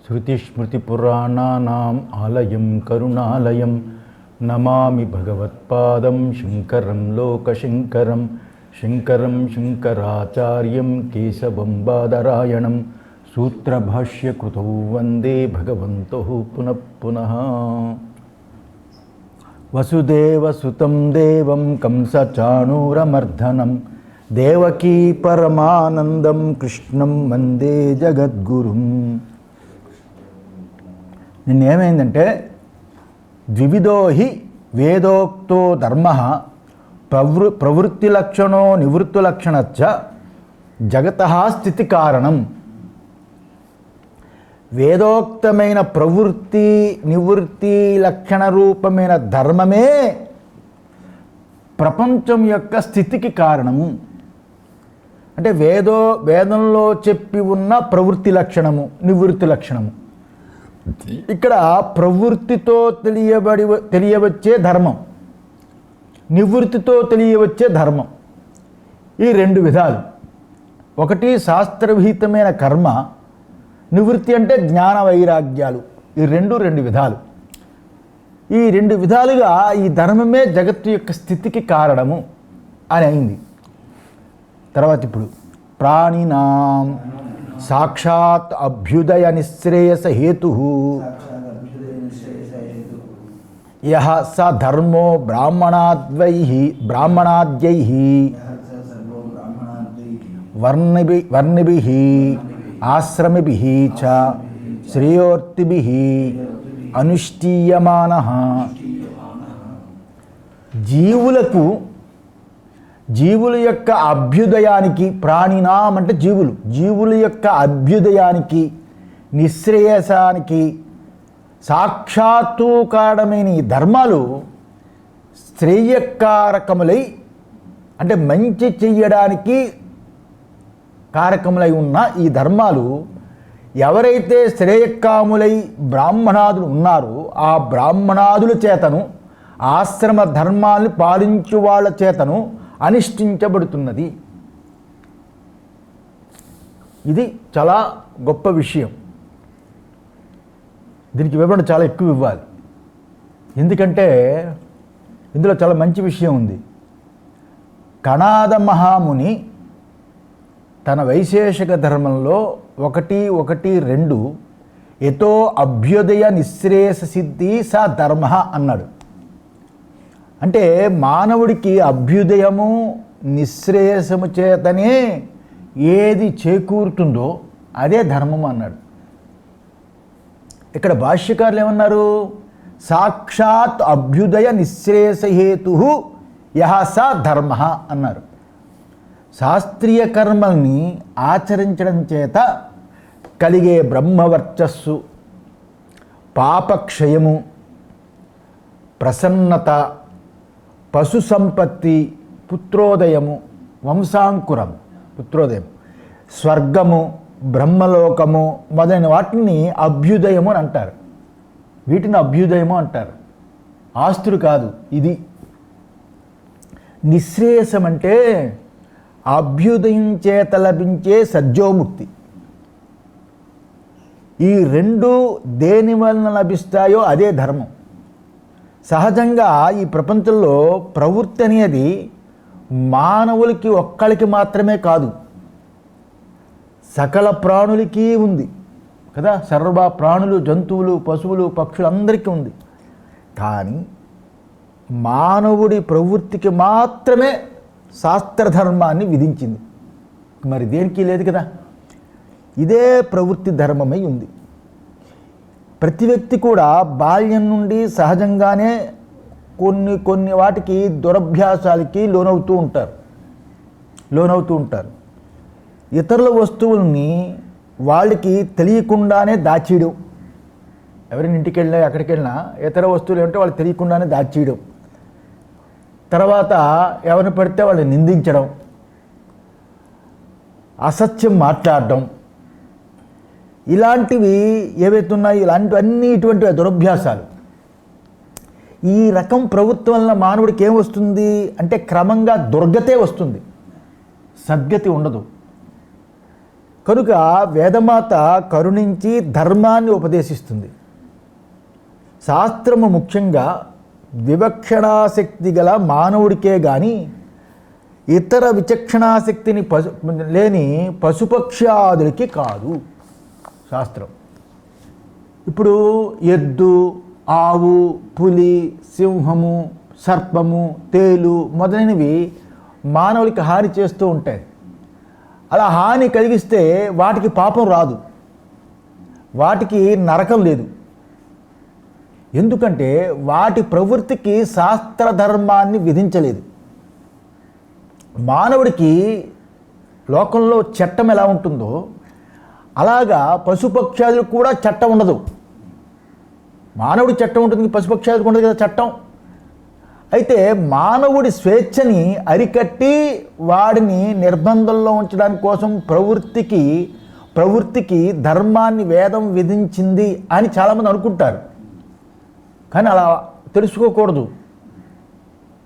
శృతిస్మృతిపురాణానాం ఆలయం కరుణాలయం నమామి భగవత్పాదం శంకరం లోకశంకరం శంకరం శంకరాచార్యం కేశవం బాదరాయణం సూత్రభాష్యకృతౌ వందే భగవంతౌ పునః పునః. వసుదేవసుతం దేవం కంసచాణూరమర్దనం దేవకీ పరమానందం కృష్ణం వందే జగద్గురుం. నిన్నేమైందంటే ద్వివిధో హి వేదోక్తో ధర్మ ప్రవృత్తిలక్షణో నివృత్తిలక్షణచ్చ జగతః స్థితి కారణం. వేదోక్తమైన ప్రవృత్తి నివృత్తి లక్షణ రూపమైన ధర్మమే ప్రపంచం యొక్క స్థితికి కారణము. అంటే వేదంలో చెప్పి ఉన్న ప్రవృత్తి లక్షణము నివృత్తి లక్షణము, ఇక్కడ ప్రవృత్తితో తెలియవచ్చే ధర్మం, నివృత్తితో తెలియవచ్చే ధర్మం, ఈ రెండు విధాలు. ఒకటి శాస్త్రవిహితమైన కర్మ, నివృత్తి అంటే జ్ఞాన వైరాగ్యాలు. ఈ రెండు విధాలు. ఈ రెండు విధాలుగా ఈ ధర్మమే జగత్తు యొక్క స్థితికి కారణము అని అయింది. తర్వాత ఇప్పుడు ప్రాణినాం సాక్షాత్ అభ్యుదయ నిశ్రేయస హేతు యః స ధర్మో బ్రాహ్మణాద్యైః వర్ణిభిః ఆశ్రమిభిః చ శ్రేయోర్తిభిః అనుష్ఠీయమానః. జీవుల యొక్క అభ్యుదయానికి, ప్రాణినాం అంటే జీవుల యొక్క అభ్యుదయానికి నిశ్రేయసానికి సాక్షాత్తు కారణమైన ఈ ధర్మాలు శ్రేయకారకములై అంటే మంచి చెయ్యడానికి కారకములై ఉన్న ఈ ధర్మాలు ఎవరైతే శ్రేయకాములై బ్రాహ్మణాదులు ఉన్నారో ఆ బ్రాహ్మణాదుల చేతను, ఆశ్రమ ధర్మాలను పాలించు వాళ్ళ చేతను అనుష్ఠించబడుతున్నది. ఇది చాలా గొప్ప విషయం. దీనికి వివరణ చాలా ఎక్కువ ఇవ్వాలి, ఎందుకంటే ఇందులో చాలా మంచి విషయం ఉంది. కణాద మహాముని తన వైశేషిక ధర్మంలో 1:1:2 యతో అభ్యుదయ నిశ్రేయస సిద్ధి స ధర్మ అన్నాడు. అంటే మానవుడికి అభ్యుదయము నిశ్రేయసము చేతనే ఏది చేకూరుతుందో అదే ధర్మము అన్నాడు. ఇక్కడ భాష్యకారులు ఏమన్నారు? సాక్షాత్ అభ్యుదయ నిశ్రేయస హేతు యః స ధర్మ అన్నారు. శాస్త్రీయ కర్మల్ని ఆచరించడం చేత కలిగే బ్రహ్మవర్చస్సు, పాపక్షయము, ప్రసన్నత, పశు సంపత్తి, పుత్రోదయము, పుత్రోదయం, స్వర్గము, బ్రహ్మలోకము మొదలైన వాటిని అభ్యుదయము అని అంటారు. వీటిని అభ్యుదయము అంటారు, ఆస్తులు కాదు. ఇది నిశ్రేయసం అంటే అభ్యుదయం చేత లభించే సజ్జోముక్తి. ఈ రెండు దేని వలన లభిస్తాయో అదే ధర్మం. సహజంగా ఈ ప్రపంచంలో ప్రవృత్తి అనేది మానవులకి ఒక్కరికి మాత్రమే కాదు, సకల ప్రాణులకి ఉంది కదా. సర్వ ప్రాణులు, జంతువులు, పశువులు, పక్షులు అందరికీ ఉంది. కానీ మానవుడి ప్రవృత్తికి మాత్రమే శాస్త్రధర్మాన్ని విధించింది, మరి దేనికి లేదు కదా. ఇదే ప్రవృత్తి ధర్మమై ఉంది. ప్రతి వ్యక్తి కూడా బాల్యం నుండి సహజంగానే కొన్ని వాటికి దురభ్యాసాలకి లోనవుతూ ఉంటారు. ఇతరుల వస్తువుల్ని వాళ్ళకి తెలియకుండానే దాచేయడం. ఎవరైనా ఇంటికి వెళ్ళినా ఎక్కడికి వెళ్ళినా ఇతర వస్తువులు ఏమంటే వాళ్ళు తెలియకుండానే దాచేయడం. తర్వాత ఎవరిని పడితే వాళ్ళని నిందించడం, అసత్యం మాట్లాడడం, ఇలాంటివి ఏవైతే ఉన్నాయో ఇలాంటివన్నీ ఇటువంటి దురభ్యాసాలు. ఈ రకం ప్రవృత్తి వలన మానవుడికి ఏం వస్తుంది అంటే క్రమంగా దుర్గతే వస్తుంది, సద్గతి ఉండదు. కనుక వేదమాత కరుణించి ధర్మాన్ని ఉపదేశిస్తుంది. శాస్త్రము ముఖ్యంగా వివక్షణాశక్తి గల మానవుడికే కానీ ఇతర విచక్షణాశక్తిని లేని పశుపక్ష్యాదులకి కాదు శాస్త్రం. ఇప్పుడు ఎద్దు, ఆవు, పులి, సింహము, సర్పము, తేలు మొదలైనవి మానవులకి హాని చేస్తూ ఉంటాయి. అలా హాని కలిగిస్తే వాటికి పాపం రాదు, వాటికి నరకం లేదు. ఎందుకంటే వాటి ప్రవృత్తికి శాస్త్ర ధర్మాన్ని విధించలేదు. మానవుడికి లోకంలో చట్టం ఎలా ఉంటుందో అలాగా పశుపక్షాదులకు కూడా చట్టం ఉండదు. మానవుడి చట్టం ఉంటుంది, పశుపక్షాదులకు ఉండదు కదా చట్టం. అయితే మానవుడి స్వేచ్ఛని అరికట్టి వాడిని నిర్బంధంలో ఉంచడానికి కోసం ప్రవృత్తికి ధర్మాన్ని వేదం విధించింది అని చాలామంది అనుకుంటారు. కానీ అలా తెలుసుకోకూడదు.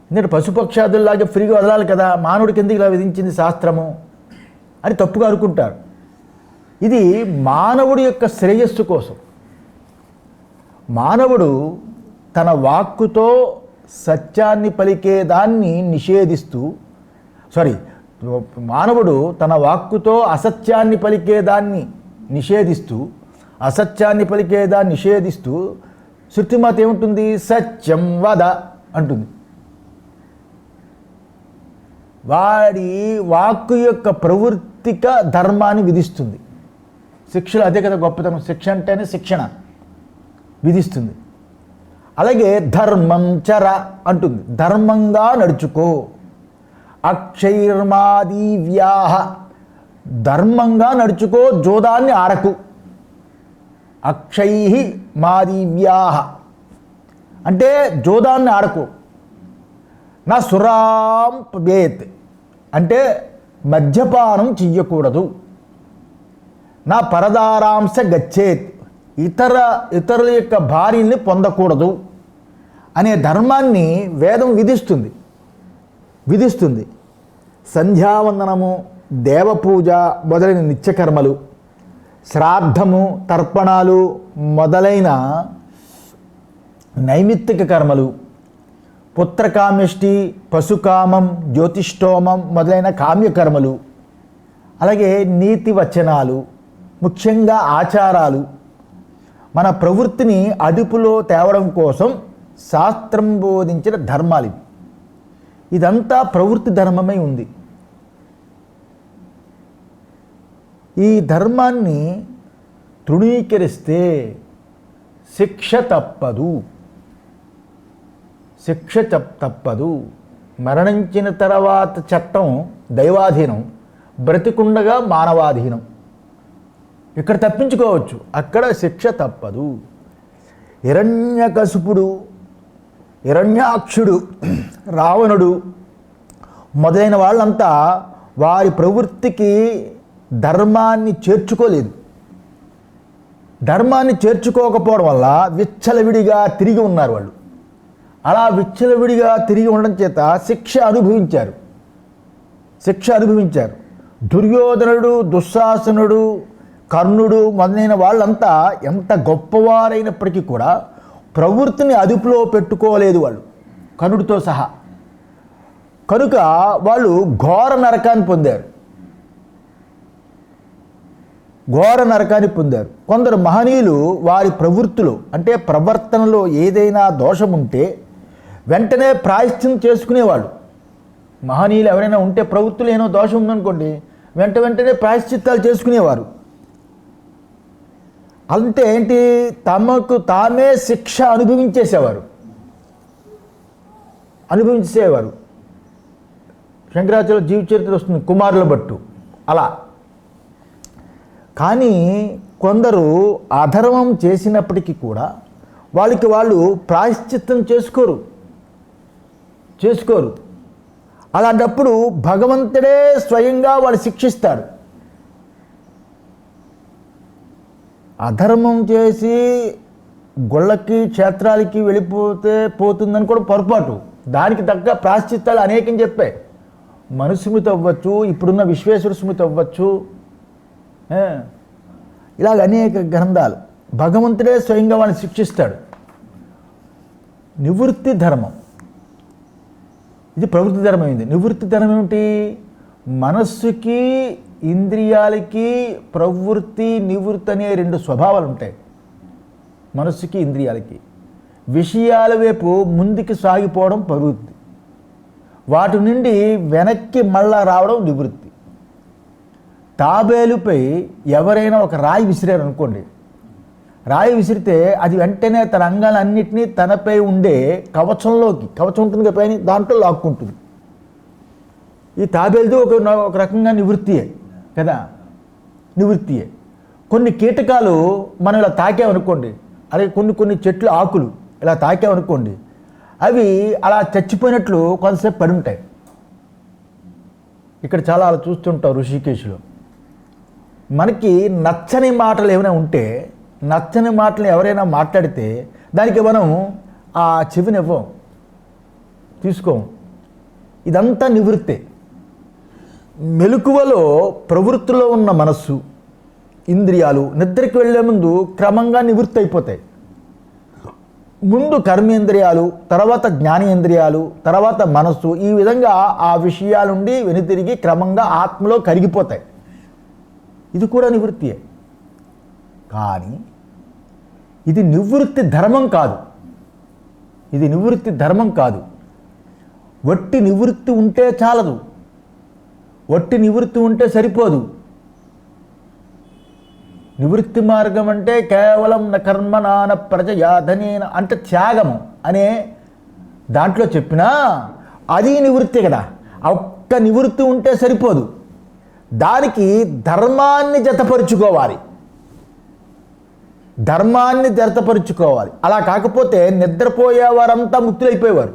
ఎందుకంటే పశుపక్షాదుల్లాగే ఫ్రీగా వదలాలి కదా, మానవుడికి ఎందుకు ఇలా విధించింది శాస్త్రము అని తప్పుగా అనుకుంటారు. ఇది మానవుడి యొక్క శ్రేయస్సు కోసం. మానవుడు తన వాక్కుతో సత్యాన్ని పలికేదాన్ని నిషేధిస్తూ మానవుడు తన వాక్కుతో అసత్యాన్ని పలికేదాన్ని నిషేధిస్తూ శృతిమాత ఏముంటుంది? సత్యం వద అంటుంది. వాడి వాక్కు యొక్క ప్రవృత్తిక ధర్మాన్ని విధిస్తుంది. శిక్షలు అదే కదా గొప్పతనం. శిక్ష అంటేనే శిక్షణ విధిస్తుంది. అలాగే ధర్మం చర అంటుంది, ధర్మంగా నడుచుకో. అక్షైర్మాదీవ్యాహ, ధర్మంగా నడుచుకో, జోదాన్ని ఆడకు. అక్షై మాదీవ్యాహ అంటే జోదాన్ని ఆడకు. నా సురాం పిబేత్ అంటే మద్యపానం చెయ్యకూడదు. నా పరదారాంశ గచ్చేత్ ఇతరుల యొక్క భార్యల్ని పొందకూడదు అనే ధర్మాన్ని వేదం విధిస్తుంది. సంధ్యావందనము, దేవపూజ మొదలైన నిత్యకర్మలు, శ్రాద్ధము, తర్పణాలు మొదలైన నైమిత్తిక కర్మలు, పుత్రకామ్యష్టి, పశుకామం, జ్యోతిష్టోమం మొదలైన కామ్యకర్మలు, అలాగే నీతి వచనాలు, ముఖ్యంగా ఆచారాలు మన ప్రవృత్తిని అదుపులో తేవడం కోసం శాస్త్రం బోధించిన ధర్మాలు ఇవి. ఇదంతా ప్రవృత్తి ధర్మమై ఉంది. ఈ ధర్మాన్ని తృణీకరిస్తే శిక్ష తప్పదు. మరణించిన తర్వాత చట్టం దైవాధీనం, బ్రతికుండగా మానవాధీనం. ఇక్కడ తప్పించుకోవచ్చు, అక్కడ శిక్ష తప్పదు. హిరణ్యకశిపుడు, హిరణ్యాక్షుడు, రావణుడు మొదలైన వాళ్ళంతా వారి ప్రవృత్తికి ధర్మాన్ని చేర్చుకోలేదు. ధర్మాన్ని చేర్చుకోకపోవడం వల్ల విచ్చలవిడిగా తిరిగి ఉన్నారు వాళ్ళు. అలా విచ్చలవిడిగా తిరిగి ఉండడం చేత శిక్ష అనుభవించారు. దుర్యోధనుడు, దుశ్శాసనుడు, కర్ణుడు మొదలైన వాళ్ళంతా ఎంత గొప్పవారైనప్పటికీ కూడా ప్రవృత్తిని అదుపులో పెట్టుకోలేదు వాళ్ళు, కర్ణుడితో సహా. కనుక వాళ్ళు ఘోర నరకాన్ని పొందారు. కొందరు మహనీయులు వారి ప్రవృత్తులు అంటే ప్రవర్తనలో ఏదైనా దోషం ఉంటే వెంటనే ప్రాయశ్చిత్తం చేసుకునేవాళ్ళు. మహనీయులు ఎవరైనా ఉంటే ప్రవృత్తులు ఏదో దోషం ఉందనుకోండి, వెంటనే ప్రాయశ్చిత్తాలు చేసుకునేవారు. అంటే ఏంటి? తమకు తామే శిక్ష అనుభవించేసేవారు. శంకరాచార్య జీవిత చరిత్ర వస్తుంది, కుమారుల భట్టు అలా. కానీ కొందరు అధర్మం చేసినప్పటికీ కూడా వాళ్ళు ప్రాయశ్చిత్తం చేసుకోరు. అలాంటప్పుడు భగవంతుడే స్వయంగా వాళ్ళు శిక్షిస్తాడు. అధర్మం చేసి గుళ్ళకి, క్షేత్రాలకి పోతుందని కూడా పొరపాటు. దానికి తగ్గ ప్రాయశ్చిత్తాలు అనేకం చెప్పాయి. మనుస్మృతి అవ్వచ్చు, ఇప్పుడున్న విశ్వేశ్వర స్మృతి అవ్వచ్చు, ఇలాగ అనేక గ్రంథాలు. భగవంతుడే స్వయంగా వాడిని శిక్షిస్తాడు. నివృత్తి ధర్మం, ఇది ప్రవృత్తి ధర్మం. ఇది నివృత్తి ధర్మం ఏమిటి? మనస్సుకి ఇంద్రియాలకి ప్రవృత్తి నివృత్తి అనే రెండు స్వభావాలు ఉంటాయి. మనస్సుకి ఇంద్రియాలకి విషయాల వైపు ముందుకు సాగిపోవడం ప్రవృత్తి, వాటి నుండి వెనక్కి మళ్ళా రావడం నివృత్తి. తాబేలుపై ఎవరైనా ఒక రాయి విసిరారు అనుకోండి, రాయి విసిరితే అది వెంటనే తన అంగాలన్నింటినీ తనపై ఉండే కవచం ఉంటుంది పైన, దాంట్లో లాక్కుంటుంది. ఈ తాబేలుది ఒక రకంగా నివృత్తియే కదా, నివృత్తియే. కొన్ని కీటకాలు మనం ఇలా తాకామనుకోండి, అలాగే కొన్ని చెట్లు ఆకులు ఇలా తాకామనుకోండి, అవి అలా చచ్చిపోయినట్లు కొంతసేపు పడి ఉంటాయి. ఇక్కడ చాలా అలా చూస్తుంటాం ఋషికేశ్లో. మనకి నచ్చని మాటలు ఏమైనా ఉంటే, నచ్చని మాటలు ఎవరైనా మాట్లాడితే దానికి మనం ఆ చెవినివ్వం, తీసుకోం. ఇదంతా నివృత్తే. మెలకువలో ప్రవృత్తిలో ఉన్న మనస్సు ఇంద్రియాలు నిద్రకి వెళ్ళే ముందు క్రమంగా నివృత్తి అయిపోతాయి. ముందు కర్మేంద్రియాలు, తర్వాత జ్ఞానేంద్రియాలు, తర్వాత మనస్సు, ఈ విధంగా ఆ విషయాల నుండి వెనుతిరిగి క్రమంగా ఆత్మలో కరిగిపోతాయి. ఇది కూడా నివృత్తియే. కానీ ఇది నివృత్తి ధర్మం కాదు. ఇది నివృత్తి ధర్మం కాదు. వట్టి నివృత్తి ఉంటే చాలదు, వట్టి నివృత్తి ఉంటే సరిపోదు. నివృత్తి మార్గం అంటే కేవలం న కర్మనాన ప్రజయాధనేన అంటే త్యాగము అనే దాంట్లో చెప్పినా అది నివృత్తి కదా. ఒక్క నివృత్తి ఉంటే సరిపోదు, దానికి ధర్మాన్ని జతపరుచుకోవాలి. ధర్మాన్ని జతపరుచుకోవాలి. అలా కాకపోతే నిద్రపోయేవారంతా ముక్తులైపోయేవారు.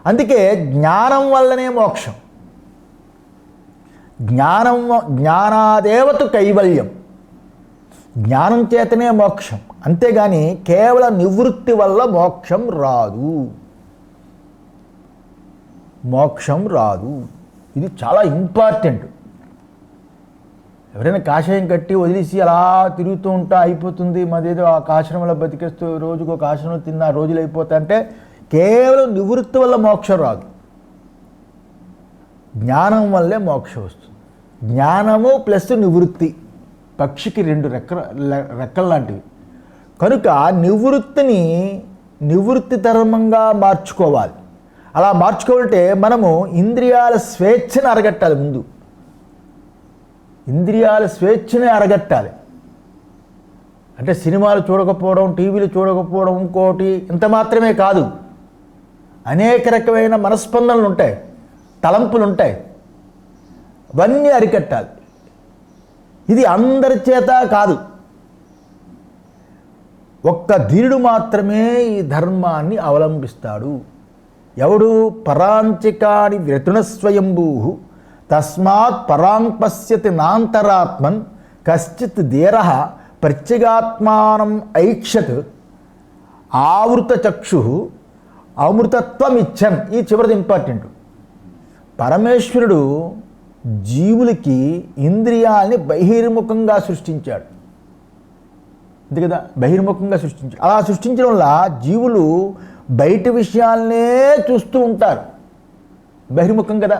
అందుకే జ్ఞానం వల్లనే మోక్షం. జ్ఞానాదేవతు కైవల్యం. జ్ఞానం చేతనే మోక్షం, అంతేగాని కేవలం నివృత్తి వల్ల మోక్షం రాదు. ఇది చాలా ఇంపార్టెంట్. ఎవరైనా కాషాయం కట్టి వదిలేసి అలా తిరుగుతూ ఉంటా అయిపోతుంది, మాదేదో ఆ ఆశ్రమంలో బతికేస్తూ రోజుకు ఒక ఆశ్రమం తిన్న రోజులు అయిపోతా అంటే కేవలం నివృత్తి వల్ల మోక్షం రాదు, జ్ఞానం వల్లే మోక్షం వస్తుంది. జ్ఞానము ప్లస్ నివృత్తి పక్షికి రెండు రెక్కలు లాంటివి. కనుక నివృత్తిని నివృత్తి ధర్మంగా మార్చుకోవాలి. అలా మార్చుకోవాలంటే మనము ఇంద్రియాల స్వేచ్ఛను అరగట్టాలి. ముందు ఇంద్రియాల స్వేచ్ఛని అరగట్టాలి. అంటే సినిమాలు చూడకపోవడం, టీవీలు చూడకపోవడం, ఇంకోటి ఇంత మాత్రమే కాదు. అనేక రకమైన మనస్పందనలు ఉంటాయి, తలంపులు ఉంటాయి, అవన్నీ అరికట్టాలి. ఇది అందరి చేత కాదు, ఒక్క ధీరుడు మాత్రమే ఈ ధర్మాన్ని అవలంబిస్తాడు. ఎవడు? పరాంచికాని వ్యతునస్వయంభూ తస్మాత్ పరాంగ్ పశ్యతి నాంతరాత్మన్ కశ్చిత్ ధీర ప్రత్యేగాత్మానం ఐక్షత్ ఆవృత చక్షు అమృతత్వం ఇచ్చన్. ఈ చివరిది ఇంపార్టెంట్. పరమేశ్వరుడు జీవులకి ఇంద్రియాల్ని బహిర్ముఖంగా సృష్టించాడు, అంతే కదా, బహిర్ముఖంగా సృష్టించాడు. అలా సృష్టించడం వల్ల జీవులు బయట విషయాలనే చూస్తూ ఉంటారు. బహిర్ముఖం కదా.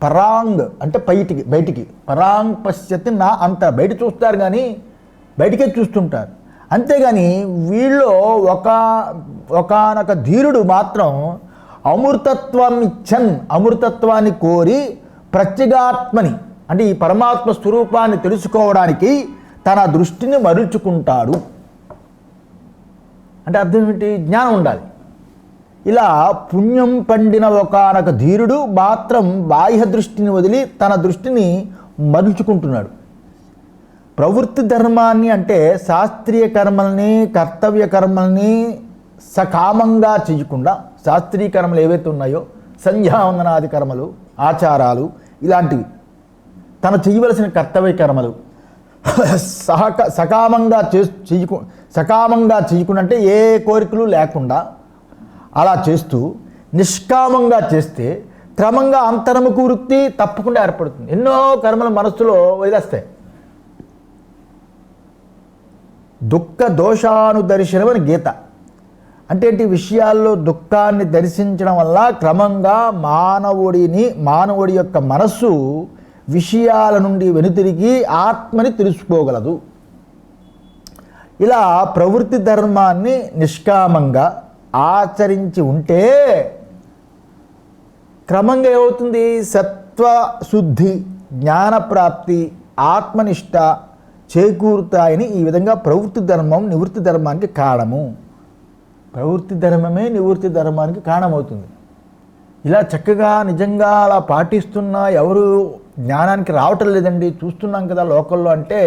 పరాంగ్ అంటే బయటికి పరాంగ్ పశ్యతి నా అంత బయట చూస్తారు, కానీ బయటికే చూస్తుంటారు. అంతేగాని వీళ్ళు ఒకానొక ధీరుడు మాత్రం అమృతత్వం ఇచ్చన్, అమృతత్వాన్ని కోరి ప్రత్యేగాత్మని అంటే ఈ పరమాత్మ స్వరూపాన్ని తెలుసుకోవడానికి తన దృష్టిని మరుచుకుంటాడు. అంటే అర్థం ఏమిటి? జ్ఞానం ఉండాలి. ఇలా పుణ్యం పండిన ఒకానొక ధీరుడు మాత్రం బాహ్య దృష్టిని వదిలి తన దృష్టిని మరుచుకుంటున్నాడు. ప్రవృత్తి ధర్మాన్ని అంటే శాస్త్రీయ కర్మల్ని, కర్తవ్య కర్మల్ని సకామంగా చేయకుండా, శాస్త్రీయ కర్మలు ఏవైతే ఉన్నాయో సంధ్యావందనాది కర్మలు, ఆచారాలు ఇలాంటివి, తను చేయవలసిన కర్తవ్య కర్మలు సకామంగా చేయకుండా అంటే ఏ కోరికలు లేకుండా అలా చేస్తూ నిష్కామంగా చేస్తే క్రమంగా అంతర్ముఖ వృత్తి తప్పకుండా ఏర్పడుతుంది. ఎన్నో కర్మలు మనస్సులో వదిలేస్తాయి. దుఃఖ దోషానుదర్శనం అని గీత. అంటే ఏంటి? విషయాల్లో దుఃఖాన్ని దర్శించడం వల్ల క్రమంగా మానవుడి యొక్క మనస్సు విషయాల నుండి వెనుతిరిగి ఆత్మని తెలుసుకోగలదు. ఇలా ప్రవృత్తి ధర్మాన్ని నిష్కామంగా ఆచరించి ఉంటే క్రమంగా ఏమవుతుంది? సత్వశుద్ధి, జ్ఞానప్రాప్తి, ఆత్మనిష్ట చేకూరుతాయని ఈ విధంగా ప్రవృత్తి ధర్మం నివృత్తి ధర్మానికి కారణము. ప్రవృత్తి ధర్మమే నివృత్తి ధర్మానికి కారణమవుతుంది. ఇలా చక్కగా నిజంగా అలా పాటిస్తున్నా ఎవరు జ్ఞానానికి రావటం లేదండి. చూస్తున్నాం కదా లోకల్లో. అంటే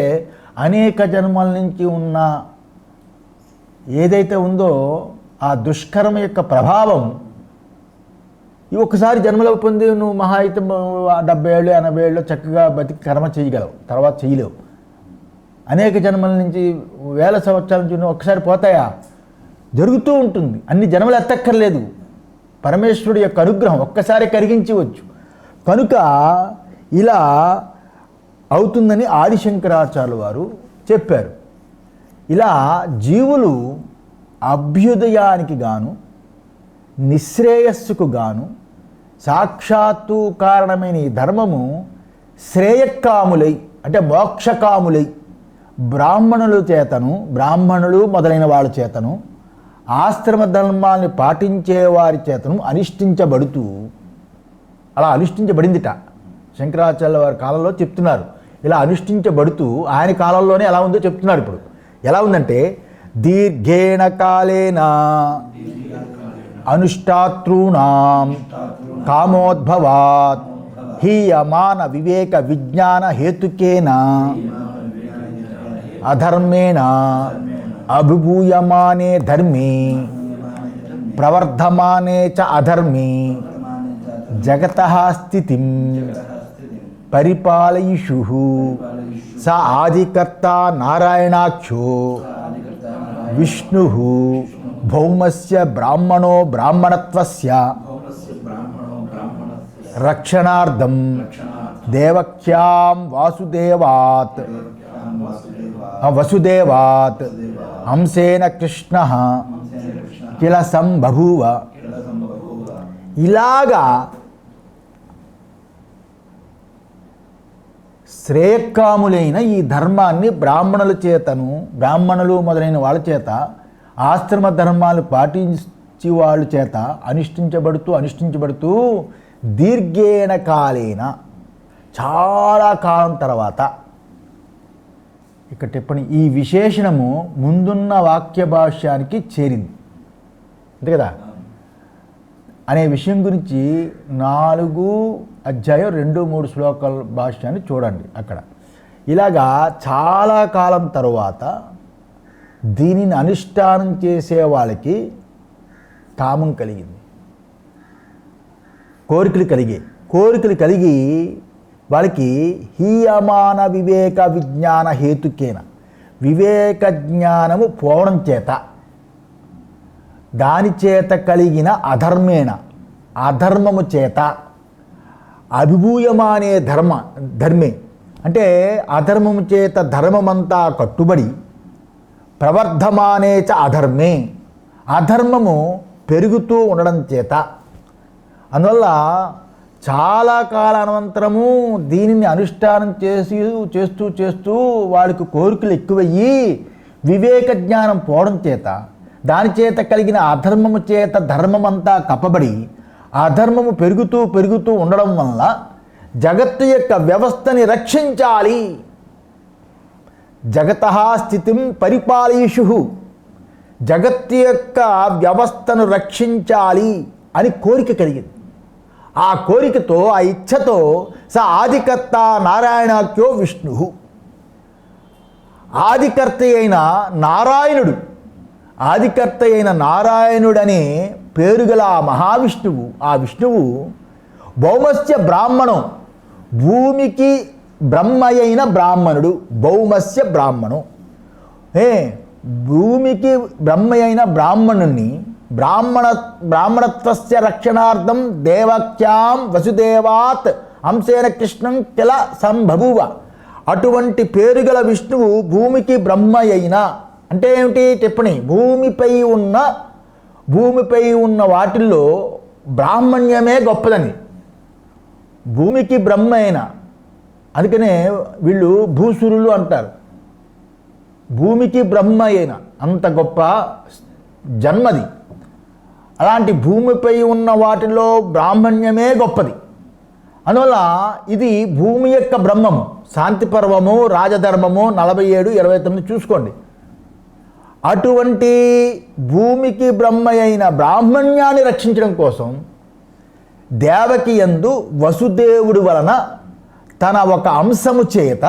అనేక జన్మల నుంచి ఉన్న ఏదైతే ఉందో ఆ దుష్కర్మ యొక్క ప్రభావం ఈ ఒక్కసారి జన్మలో పొంది నువ్వు మహా అయితే 70 ఏళ్ళు 80 ఏళ్ళు చక్కగా బతికి కర్మ చేయగలవు, తర్వాత చేయలేవు. అనేక జన్మల నుంచి వేల సంవత్సరాల నుంచి నువ్వు ఒక్కసారి పోతాయా? జరుగుతూ ఉంటుంది. అన్ని జన్మలు ఎత్తక్కర్లేదు. పరమేశ్వరుడు యొక్క అనుగ్రహం ఒక్కసారి కరిగించవచ్చు. కనుక ఇలా అవుతుందని ఆదిశంకరాచార్యులు వారు చెప్పారు. ఇలా జీవులు అభ్యుదయానికి గాను నిశ్రేయస్సుకు గాను సాక్షాత్తు కారణమైన ఈ ధర్మము శ్రేయకాములై అంటే మోక్షకాములై బ్రాహ్మణులు మొదలైన వాళ్ళ చేతను ఆశ్రమ ధర్మాన్ని పాటించే వారి చేతను అనుష్ఠించబడుతూ అలా అనుష్ఠించబడిందిట. శంకరాచార్యుల వారి కాలంలో చెప్తున్నారు. ఇలా అనుష్ఠించబడుతూ ఆయన కాలంలోనే ఎలా ఉందో చెప్తున్నారు. ఇప్పుడు ఎలా ఉందంటే దీర్ఘేణ కాలేన అనుష్ఠాతృణాం కామోద్భవాత్ హీయమాన వివేక విజ్ఞాన హేతుకేన అధర్మేణ అభిభూయమానే ధర్మే ప్రవర్ధమానే చ అధర్మే జగతః స్థితిం పరిపాలయిషుః స ఆదికర్త నారాయణాఖ్యో విష్ణుః భౌమస్య బ్రాహ్మణో బ్రాహ్మణత్వస్య రక్షణార్థం దేవక్యాం వసుదేవాత్ అంశేన కృష్ణః కిల సంబభూవ. ఇలాగా శ్రేయకాములైన ఈ ధర్మాన్ని బ్రాహ్మణులు మొదలైన వాళ్ళ చేత ఆశ్రమ ధర్మాలు పాటించి వాళ్ళ చేత అనుష్ఠించబడుతూ దీర్ఘేణ కాలేన చాలా కాలం తర్వాత. ఇక్కడ టిప్పణి ఈ విశేషణము ముందున్న వాక్య భాష్యానికి చేరింది అంతే కదా అనే విషయం గురించి 4 అధ్యాయం 2-3 శ్లోకాల భాష్యాన్ని చూడండి. అక్కడ ఇలాగా చాలా కాలం తరువాత దీనిని అనుష్ఠానం చేసే వాళ్ళకి కామం కలిగింది, కోరికలు కలిగి వాళ్ళకి హీయమాన వివేక విజ్ఞాన హేతుకేన వివేక జ్ఞానము పోవడం చేత దాని చేత కలిగిన అధర్మము చేత అభిభూయమానే ధర్మే అంటే అధర్మము చేత ధర్మమంతా కట్టుబడి ప్రవర్ధమానే చ అధర్మే అధర్మము పెరుగుతూ ఉండడం చేత అందువల్ల చాలా కాలానంతరము దీనిని అనుష్ఠానం చేస్తూ వాళ్ళకి కోరికలు ఎక్కువయ్యి వివేక జ్ఞానం పోవడం చేత దాని చేత కలిగిన అధర్మము చేత ధర్మమంతా కప్పబడి అధర్మము పెరుగుతూ ఉండడం వల్ల జగత్తు యొక్క వ్యవస్థని రక్షించాలి, జగతః స్థితిం పరిపాలయిషుః జగత్తు యొక్క వ్యవస్థను రక్షించాలి అని కోరిక కలిగింది. ఆ కోరికతో ఆ ఇచ్ఛతో స ఆదికర్త నారాయణాఖ్యో విష్ణు ఆదికర్త అయిన నారాయణుడనే పేరుగల ఆ మహావిష్ణువు ఆ విష్ణువు భౌమస్య బ్రాహ్మణం భూమికి బ్రహ్మయైన బ్రాహ్మణుడు భౌమస్య బ్రాహ్మణం భూమికి బ్రహ్మయైన బ్రాహ్మణుణ్ణి బ్రాహ్మణత్వస్య రక్షణార్థం దేవక్యాం వసుదేవాత్ అంశేన కృష్ణం కిల సంబభువ. అటువంటి పేరుగల విష్ణువు భూమికి బ్రహ్మ అయిన అంటే ఏమిటి టిప్పణి, భూమిపై ఉన్న వాటిల్లో బ్రాహ్మణ్యమే గొప్పదని. భూమికి బ్రహ్మ అయిన, అందుకనే వీళ్ళు భూసురులు అంటారు. భూమికి బ్రహ్మ అయిన అంత గొప్ప జన్మది. అలాంటి భూమిపై ఉన్న వాటిలో బ్రాహ్మణ్యమే గొప్పది. అందువల్ల ఇది భూమి యొక్క బ్రహ్మము. శాంతి పర్వము, రాజధర్మము 47-29 చూసుకోండి. అటువంటి భూమికి బ్రహ్మ అయిన బ్రాహ్మణ్యాన్ని రక్షించడం కోసం దేవకి యందు వసుదేవుడి వలన తన ఒక అంశము చేత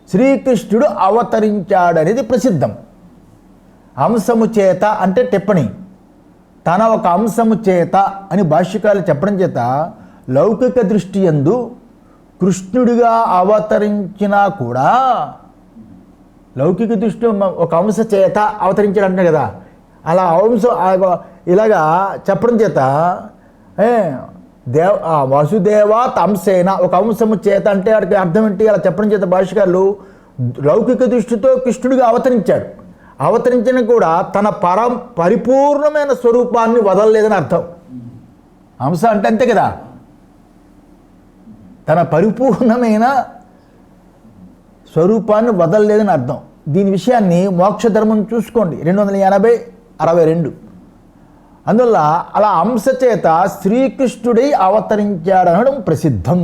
శ్రీకృష్ణుడు అవతరించాడనేది ప్రసిద్ధం. అంశము చేత అంటే టిప్పణి, తన ఒక అంశము చేత అని భాష్యకారులు చెప్పడం చేత లౌకిక దృష్టి యందు కృష్ణుడిగా అవతరించినా కూడా లౌకిక దృష్టి ఒక అంశ చేత అవతరించాడంటే కదా, అలా ఇలాగా చెప్పడం చేత వసుదేవాత్ అంశేన ఒక అంశము చేత అంటే వాడికి అర్థం ఏంటి, అలా చెప్పడం చేత భాష్యకారులు లౌకిక దృష్టితో కృష్ణుడిగా అవతరించిన కూడా తన పరిపూర్ణమైన స్వరూపాన్ని వదలలేదని అర్థం. అంశ అంటే అంతే కదా, తన పరిపూర్ణమైన స్వరూపాన్ని వదలలేదని అర్థం. దీని విషయాన్ని మోక్షధర్మం చూసుకోండి 280-62. అందువల్ల అలా అంశ చేత శ్రీకృష్ణుడై అవతరించాడనడం ప్రసిద్ధం.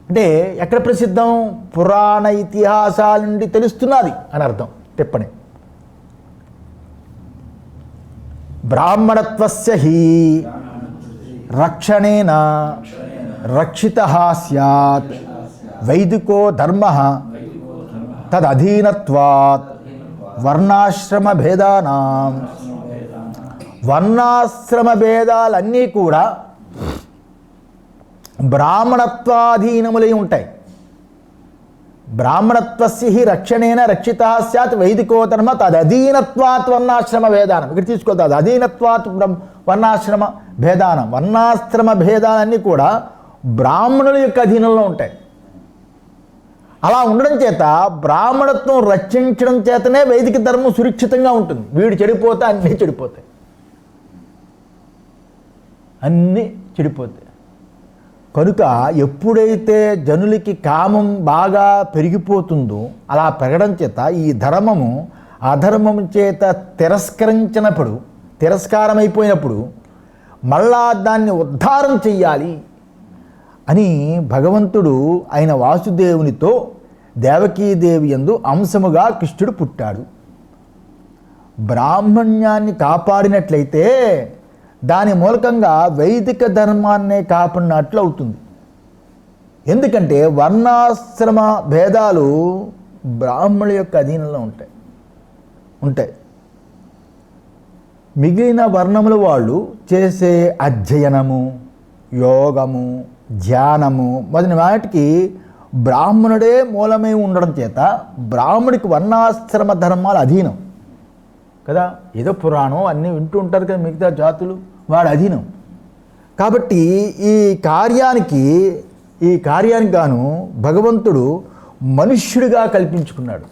అంటే ఎక్కడ ప్రసిద్ధం, పురాణ ఇతిహాసాల నుండి తెలుస్తున్నది అని అర్థం. టిప్పణి బ్రాహ్మణత్వస్య హి రక్షణేన రక్షితః స్యాత్ వైదికో ధర్మః తదధీనత్వాత్ వర్ణాశ్రమ భేదాలన్నీ కూడా బ్రాహ్మణత్వాధీనములై ఉంటాయి. బ్రాహ్మణత్వస్య హి రక్షణేన రక్షితః స్యాత్ వైదికో ధర్మ తదధీనత్వాత్ వర్ణాశ్రమ భేదానం. ఇక్కడ తీసుకోవద్దు, అది అధీనత్వాత్ వర్ణాశ్రమ భేదానం. వర్ణాశ్రమ భేదాలన్నీ కూడా బ్రాహ్మణుల యొక్క అధీనంలో ఉంటాయి. అలా ఉండడం చేత బ్రాహ్మణత్వం రక్షించడం చేతనే వైదిక ధర్మం సురక్షితంగా ఉంటుంది. వీడు చెడిపోతే అన్నీ చెడిపోతాయి. కనుక ఎప్పుడైతే జనులకి కామం బాగా పెరిగిపోతుందో అలా పెరగడం చేత ఈ ధర్మము అధర్మం చేత తిరస్కారమైపోయినప్పుడు మళ్ళా దాన్ని ఉద్ధారం చెయ్యాలి అని భగవంతుడు ఆయన వాసుదేవునితో దేవకీదేవి యందు అంశముగా కృష్ణుడు పుట్టాడు. బ్రాహ్మణ్యాన్ని కాపాడినట్లయితే దాని మూలకంగా వైదిక ధర్మాన్నే కాపాడినట్లు అవుతుంది. ఎందుకంటే వర్ణాశ్రమ భేదాలు బ్రాహ్మణుల యొక్క అధీనంలో ఉంటాయి. మిగిలిన వర్ణముల వాళ్ళు చేసే అధ్యయనము, యోగము, ధ్యానము మొదలైన వాటికి బ్రాహ్మణుడే మూలమై ఉండడం చేత బ్రాహ్మడికి వర్ణాశ్రమ ధర్మాలు అధీనం కదా. ఏదో పురాణం అన్నీ వింటూ ఉంటారు కదా మిగతా జాతులు, వాడు అధీనం. కాబట్టి ఈ కార్యానికి గాను భగవంతుడు మనుష్యుడిగా కల్పించుకున్నాడు.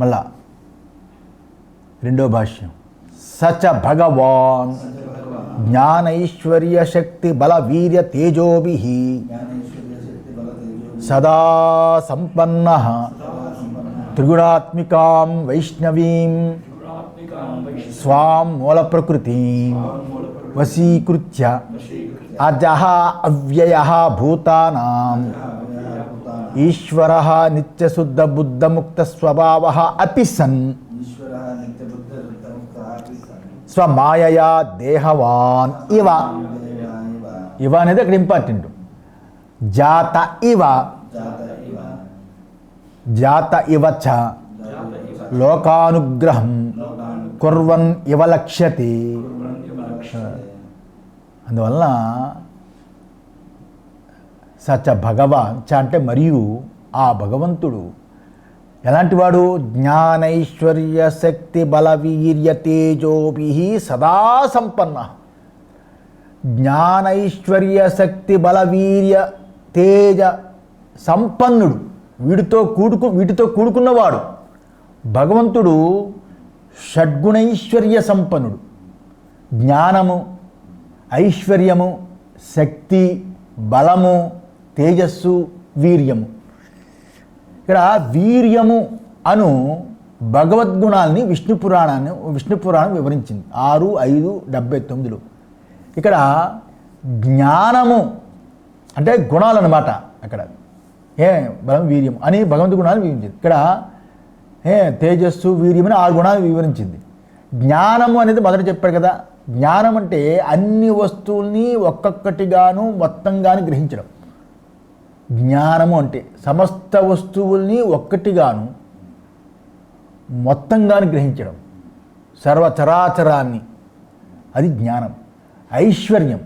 మళ్ళా రెండో భాష్యం, సచ భగవాన్ జ్ఞానైశ్వర్య శక్తి బల వీర్య తేజోభిః సదా సంపన్నః త్రిగుణాత్మికాం వైష్ణవీం స్వాం మూల ప్రకృతిం వశీకృత్య అజః అవ్యయః భూతానాం ఈశ్వరః నిత్యశుద్ధ బుద్ధముక్త స్వభావః అపి సన్ స్వమాయయా దేహవాన్ ఇవ అనేది అక్కడ ఇంపార్టెంట్. జాత ఇవ చ లోకానుగ్రహం కుర్వన్ ఇవ లక్ష్యతే. అందువలన సచ భగవాన్ చ అంటే మరియు ఆ భగవంతుడు ఎలాంటి వాడు? జ్ఞానైశ్వర్య శక్తి బల వీర్య తేజోభి సదా సంపన్న. జ్ఞానైశ్వర్య శక్తి బల వీర్య తేజ సంపన్నుడు, వీటితో కూడుకున్నవాడు. భగవంతుడు షడ్గుణైశ్వర్య సంపన్నుడు. జ్ఞానము, ఐశ్వర్యము, శక్తి, బలము, తేజస్సు, వీర్యము. ఇక్కడ వీర్యము అను భగవద్గుణాలని విష్ణు పురాణం వివరించింది 6:5:79. ఇక్కడ జ్ఞానము అంటే గుణాలు అన్నమాట. అక్కడ బలం వీర్యం అని భగవంతు గుణాలు వివరించింది. ఇక్కడ తేజస్సు, వీర్యం అని 6 గుణాలు వివరించింది. జ్ఞానము అనేది మొదట చెప్పాడు కదా. జ్ఞానం అంటే అన్ని వస్తువుల్ని ఒక్కొక్కటిగాను మొత్తంగాను గ్రహించడం. జ్ఞానము అంటే సమస్త వస్తువుల్ని ఒక్కటిగాను మొత్తంగాను గ్రహించడం, సర్వచరాచరాన్ని, అది జ్ఞానం. ఐశ్వర్యం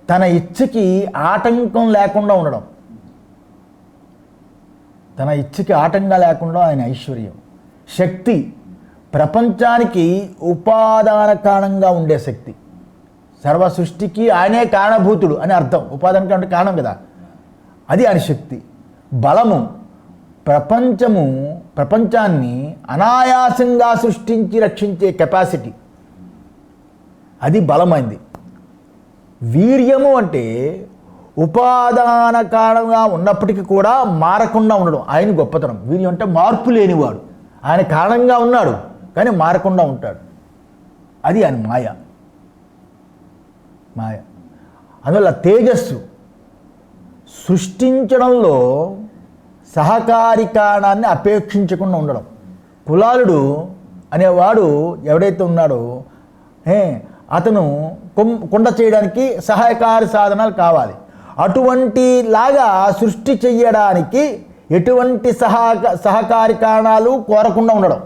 తన ఇచ్చకి ఆటంకం లేకుండా ఉండడం, తన ఇచ్చకి ఆటంకం లేకుండా ఆయన ఐశ్వర్యం. శక్తి ప్రపంచానికి ఉపాదాన కారణంగా ఉండే శక్తి. సర్వ సృష్టికి ఆయనే కారణభూతుడు అని అర్థం. ఉపాదాన అంటే కారణం కదా, అది ఆయన శక్తి. బలము ప్రపంచాన్ని అనాయాసంగా సృష్టించి రక్షించే కెపాసిటీ, అది బలమైంది. వీర్యము అంటే ఉపాదాన కారణంగా ఉన్నప్పటికీ కూడా మారకుండా ఉండడం, ఆయన గొప్పతనం. వీర్యం అంటే మార్పు లేనివాడు. ఆయన కారణంగా ఉన్నాడు కానీ మారకుండా ఉంటాడు, అది ఆయన మాయ. అందువల్ల తేజస్సు సృష్టించడంలో సహకారి కారణాన్ని అపేక్షించకుండా ఉండడం. కులాలుడు అనేవాడు ఎవడైతే ఉన్నాడో అతను కుండ చేయడానికి సహాయకారి సాధనాలు కావాలి. అటువంటి లాగా సృష్టి చెయ్యడానికి ఎటువంటి సహకారి కారణాలు కోరకుండా ఉండడం,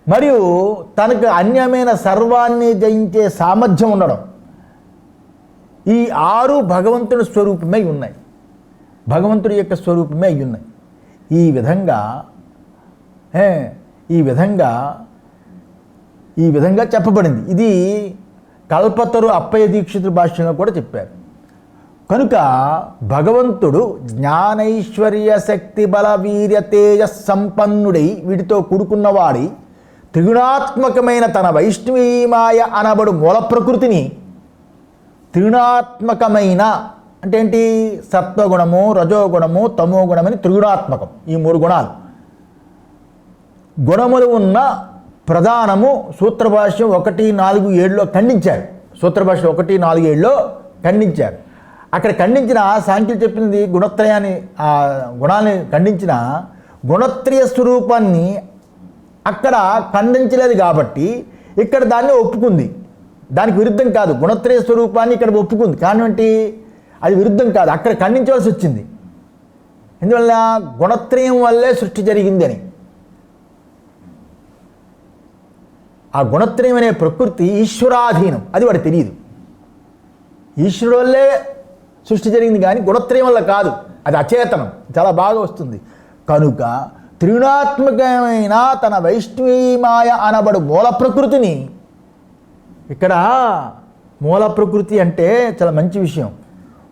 మరియు తనకు అన్యమైన సర్వాన్ని జయించే సామర్థ్యం ఉండడం, ఈ 6 భగవంతుని స్వరూపమే ఉన్నాయి, భగవంతుడి యొక్క స్వరూపమే అయి ఉన్నాయి. ఈ విధంగా చెప్పబడింది. ఇది కల్పతరు అప్పయ్య దీక్షితుల భాష్యంలో కూడా చెప్పారు. కనుక భగవంతుడు జ్ఞానైశ్వర్య శక్తి బల వీర్య తేజ సంపన్నుడై వీటితో కూడుకున్నవాడి త్రిగుణాత్మకమైన తన వైష్ణవీమాయ అనబడు మూల ప్రకృతిని, త్రిగుణాత్మకమైన అంటే ఏంటి? సత్వగుణము, రజోగుణము, తమో గుణమని త్రిగుణాత్మకం. ఈ 3 గుణాలు గుణములు ఉన్న ప్రధానము సూత్రభాష్యం 1:4-7లో ఖండించారు. సూత్రభాష్యం 1:4-7లో ఖండించారు. అక్కడ ఖండించిన సాంఖ్యులు చెప్పింది గుణత్రయాన్ని, ఆ గుణాన్ని ఖండించిన గుణత్రయ స్వరూపాన్ని అక్కడ ఖండించలేదు కాబట్టి ఇక్కడ దాన్ని ఒప్పుకుంది. దానికి విరుద్ధం కాదు, గుణత్రయ స్వరూపాన్ని ఇక్కడ ఒప్పుకుంది. కారణం ఏంటి? అది విరుద్ధం కాదు, అక్కడ ఖండించవలసి వచ్చింది. ఎందువల్ల? గుణత్రయం వల్లే సృష్టి జరిగింది అని. ఆ గుణత్రయం అనే ప్రకృతి ఈశ్వరాధీనం, అది వాడికి తెలియదు. ఈశ్వరుడు వల్లే సృష్టి జరిగింది కానీ గుణత్రయం వల్ల కాదు, అది అచేతనం. చాలా బాగా వస్తుంది. కనుక త్రిగుణాత్మకమైన తన వైష్ణవీమాయ అనబడు మూల ప్రకృతిని, ఇక్కడ మూల ప్రకృతి అంటే చాలా మంచి విషయం.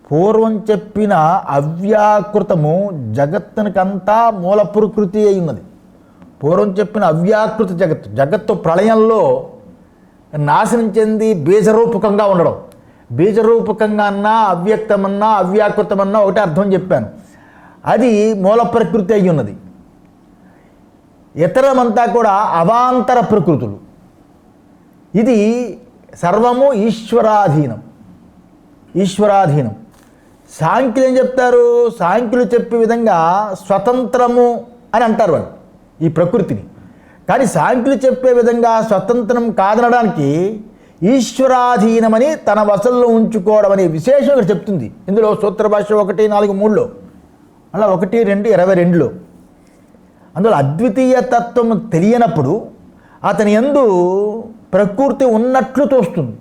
పూర్వం చెప్పిన అవ్యాకృతము జగత్తునికంతా మూల ప్రకృతి అయి ఉన్నది. పూర్వం చెప్పిన అవ్యాకృత జగత్తు ప్రళయంలో నాశనం చెంది బీజరూపకంగా ఉండడం. బీజరూపకంగా అన్నా, అవ్యక్తమన్నా, అవ్యాకృతమన్నా ఒకటే అర్థం చెప్పాను. అది మూల ప్రకృతి అయి ఉన్నది. ఇతరమంతా కూడా అవాంతర ప్రకృతులు. ఇది సర్వము ఈశ్వరాధీనం. సాంఖ్యులు ఏం చెప్తారు? సాంఖ్యులు చెప్పే విధంగా స్వతంత్రము అని అంటారు వాళ్ళు ఈ ప్రకృతిని. కానీ సాంఖ్యులు చెప్పే విధంగా స్వతంత్రం కాదనడానికి ఈశ్వరాధీనమని తన వశంలో ఉంచుకోవడం అనే విశేషం ఇక్కడ చెప్తుంది. ఇందులో సూత్ర భాష 1:4-3లో, అలా 1:2:22లో. అందులో అద్వితీయ తత్వము తెలియనప్పుడు అతని యందు ప్రకృతి ఉన్నట్లు తోస్తుంది,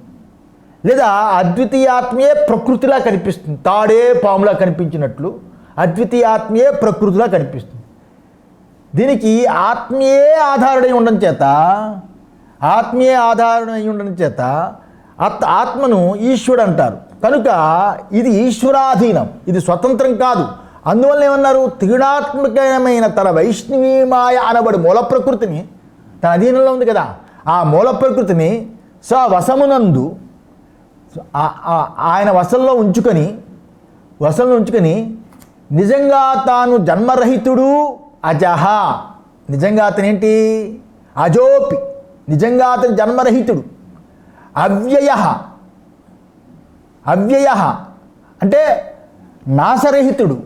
లేదా అద్వితీయాత్మయే ప్రకృతిలా కనిపిస్తుంది. తాడే పాములా కనిపించినట్లు అద్వితీయాత్మయే ప్రకృతిలా కనిపిస్తుంది. దీనికి ఆత్మీయే ఆధారుడై ఉండడం చేత ఆత్మను ఈశ్వరుడు అంటారు. కనుక ఇది ఈశ్వరాధీనం, ఇది స్వతంత్రం కాదు. అందువల్ల ఏమన్నారు, త్రిగుణాత్మకమైన తన వైష్ణవీమాయ అనబడి మూల ప్రకృతిని తన అధీనంలో ఉంది కదా, ఆ మూల ప్రకృతిని వశమునందు ఆయన వశంలో ఉంచుకొని నిజంగా తాను జన్మరహితుడు, అజహ, నిజంగా అతనేంటి, అజోపి, నిజంగా అతను జన్మరహితుడు, అవ్యయ అంటే నాశరహితుడు,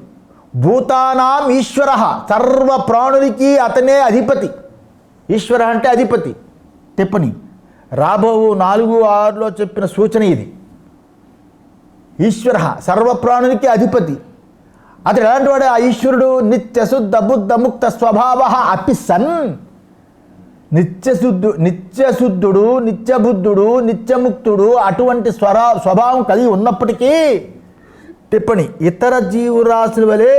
భూతానాం ఈశ్వర, సర్వ ప్రాణులకి అతనే అధిపతి. ఈశ్వర అంటే అధిపతి. టిప్పని రాబో 4:6లో చెప్పిన సూచన ఇది. ఈశ్వర సర్వప్రాణునికి అధిపతి. అతడు ఎలాంటి వాడు ఆ ఈశ్వరుడు? నిత్యశుద్ధ బుద్ధ ముక్త స్వభావ అపి సన్, నిత్యశుద్ధుడు, నిత్యబుద్ధుడు, నిత్యముక్తుడు అటువంటి స్వభావం కలిగి ఉన్నప్పటికీ టిప్పణి ఇతర జీవరాశుల వలె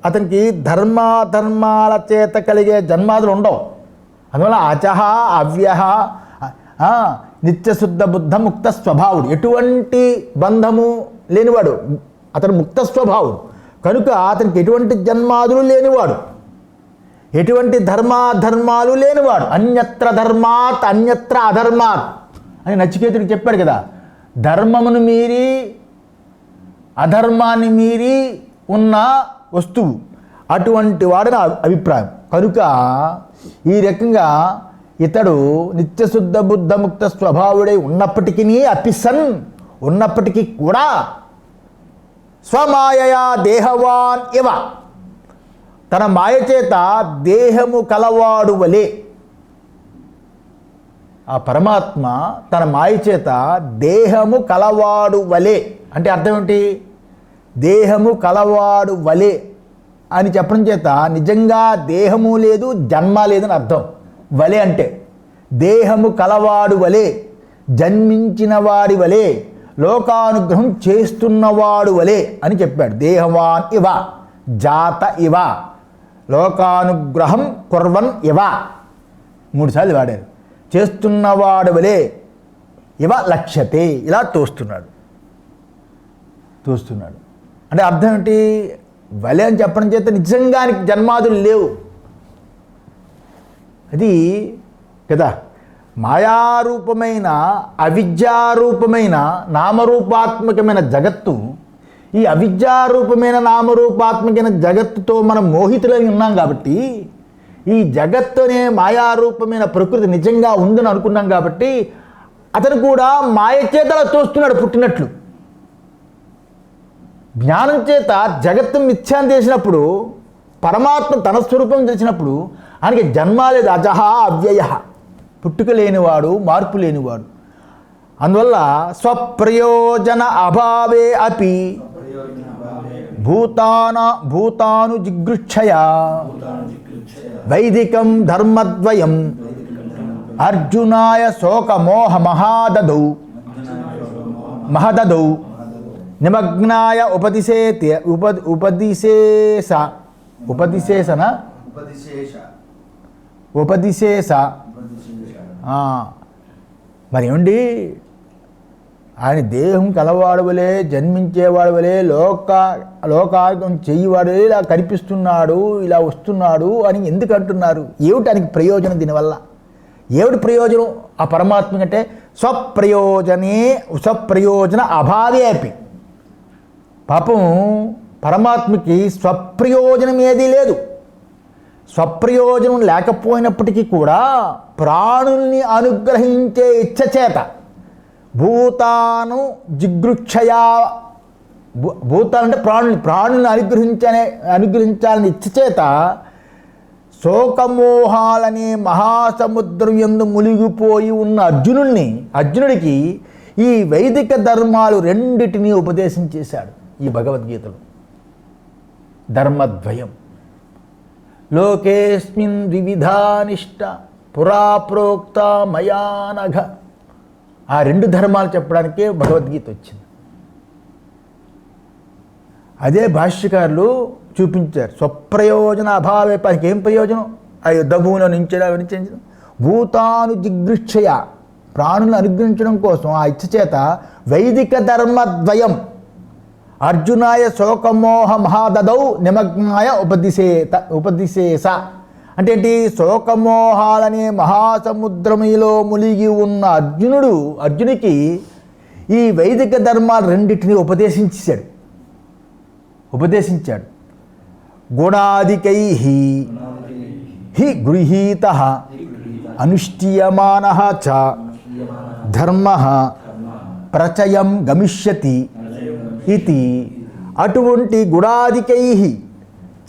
అతనికి ధర్మాల చేత కలిగే జన్మాదులు ఉండవు. అందువల్ల అజహ, అవ్యయ, నిత్యశుద్ధ బుద్ధ ముక్త స్వభావుడు, ఎటువంటి బంధము లేనివాడు, అతను ముక్త స్వభావుడు. కనుక అతనికి ఎటువంటి జన్మాదులు లేనివాడు, ఎటువంటి ధర్మాలు లేనివాడు. అన్యత్ర ధర్మాత్ అన్యత్ర అధర్మాత్ అని నచికేతుడికి చెప్పాడు కదా. ధర్మమును మీరి అధర్మాన్ని మీరి ఉన్న వస్తువు అటువంటి వాడని అభిప్రాయం. కనుక ఈ రకంగా ఇతడు నిత్యశుద్ధ బుద్ధముక్త స్వభావుడై ఉన్నప్పటికీ అపిసన్ ఉన్నప్పటికీ కూడా స్వమాయయా దేహవాన్ ఇవ, తన మాయ చేత దేహము కలవాడు వలె, ఆ పరమాత్మ తన మాయ చేత దేహము కలవాడు వలె అంటే అర్థం ఏంటి? దేహము కలవాడు వలె అని చెప్పడం చేత నిజంగా దేహము లేదు, జన్మ లేదని అర్థం. వలె అంటే దేహము కలవాడు వలె, జన్మించిన వాడి వలె, లోకానుగ్రహం చేస్తున్నవాడు వలె అని చెప్పాడు. దేహవాన్ ఇవ, జాత ఇవ, లోకానుగ్రహం కుర్వన్ ఇవ 3 సార్లు వాడారు. చేస్తున్నవాడు వలె, ఇవ లక్ష్యతే, ఇలా తోస్తున్నాడు అంటే అర్థం ఏంటి? వలె అని చెప్పడం చేత నిజంగానికి జన్మాదులు లేవు. అది కదా మాయారూపమైన అవిద్యారూపమైన నామరూపాత్మకమైన జగత్తు. ఈ అవిద్యారూపమైన నామరూపాత్మకమైన జగత్తుతో మనం మోహితులై ఉన్నాం కాబట్టి, ఈ జగత్తు అనే మాయారూపమైన ప్రకృతి నిజంగా ఉందని అనుకున్నాం కాబట్టి అతను కూడా మాయ చేతలా తోస్తున్నాడు పుట్టినట్లు. జ్ఞానం చేత జగత్తు మిథ్యాన్ని చేసినప్పుడు, పరమాత్మ తన స్వరూపం తెలిసినప్పుడు ఆయనకి జన్మ లేదు. అజహ అవ్యయ, పుట్టుక లేనివాడు, మార్పు లేనివాడు. అందువల్ల స్వప్రయోజన అభావే అపి భూతాను జిగృచ్ఛయ వైదికం ధర్మద్వయం అర్జునాయ శోకమోహ మహదదౌ నిమగ్నాయ ఉపదిశేష మరి ఏమండి, ఆయన దేహం కలవాడు వలే, జన్మించేవాడు వలే, లోకార్గం చెయ్యివాడు ఇలా కనిపిస్తున్నాడు, ఇలా వస్తున్నాడు అని ఎందుకు అంటున్నారు? ఏమిటి ఆయనకి ప్రయోజనం? దీనివల్ల ఏమిటి ప్రయోజనం? ఆ పరమాత్మ కంటే స్వప్రయోజన అభావే అపి, పాపం పరమాత్మకి స్వప్రయోజనం ఏదీ లేదు. స్వప్రయోజనం లేకపోయినప్పటికీ కూడా ప్రాణుల్ని అనుగ్రహించే ఇచ్చ చేత భూతాను జిగృక్షయా, భూతాలు అంటే ప్రాణుల్ని అనుగ్రహించాలని ఇచ్చ చేత శోకమోహాలనే మహాసముద్రం యందు మునిగిపోయి ఉన్న అర్జునుడికి ఈ వైదిక ధర్మాలు రెండిటినీ ఉపదేశం చేశాడు ఈ భగవద్గీతలో. ధర్మద్వయం లోకేస్మిన్ వివిధానిష్ట పురా ప్రోక్త మయానఘ, ఆ 2 ధర్మాలు చెప్పడానికే భగవద్గీత వచ్చింది. అదే భాష్యకారులు చూపించారు. స్వప్రయోజన అభావే, పనికి ఏం ప్రయోజనం? ఆ యుద్ధభూమిలో నించడం భూతాను జిగృక్షయ ప్రాణులను అనుగ్రహించడం కోసం ఆ ఇచ్చ చేత వైదిక ధర్మద్వయం అర్జునాయ శోకమోహ మహాదదౌ నిమగ్నాయ ఉపదిశేస అంటే ఏంటి? శోకమోహాలనే మహాసముద్రములో మునిగి ఉన్న అర్జునికి ఈ వైదిక ధర్మాలు రెండింటినీ ఉపదేశించాడు. గుణాదికై హి గృహీత అనుష్ఠీయమానః చ ధర్మః ప్రచయం గమిష్యతి ఇది. అటువంటి గుణాదికై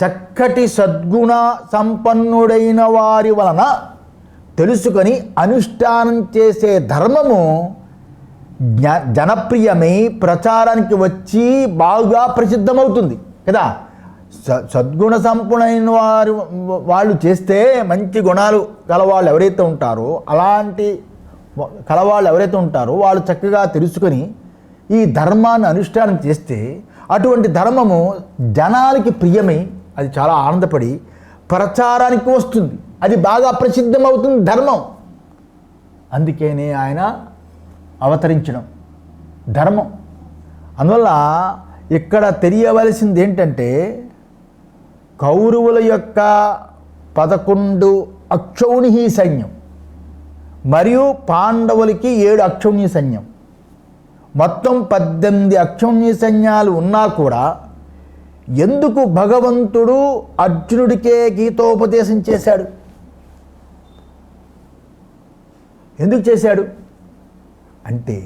చక్కటి సద్గుణ సంపన్నుడైన వారి వలన తెలుసుకొని అనుష్ఠానం చేసే ధర్మము జనప్రియమై ప్రచారానికి వచ్చి బాగా ప్రసిద్ధమవుతుంది కదా. సద్గుణ సంపన్నులైన వాళ్ళు చేస్తే మంచి గుణాలు కలవాళ్ళు ఎవరైతే ఉంటారో వాళ్ళు చక్కగా తెలుసుకొని ఈ ధర్మాన్ని అనుష్ఠానం చేస్తే అటువంటి ధర్మము జనాలకి ప్రియమై అది చాలా ఆనందపడి ప్రచారానికి వస్తుంది, అది బాగా ప్రసిద్ధమవుతుంది ధర్మం. అందుకనే ఆయన అవతరించడం ధర్మం. అందువల్ల ఇక్కడ తెలియవలసింది ఏంటంటే కౌరవుల యొక్క 11 అక్షౌహిణీ సైన్యం మరియు పాండవులకి 7 అక్షౌహిణీ సైన్యం, మొత్తం 18 అక్షౌహిణీ సైన్యాలు ఉన్నా కూడా ఎందుకు భగవంతుడు అర్జునుడికే గీతోపదేశం చేశాడు? ఎందుకు చేశాడు అంటే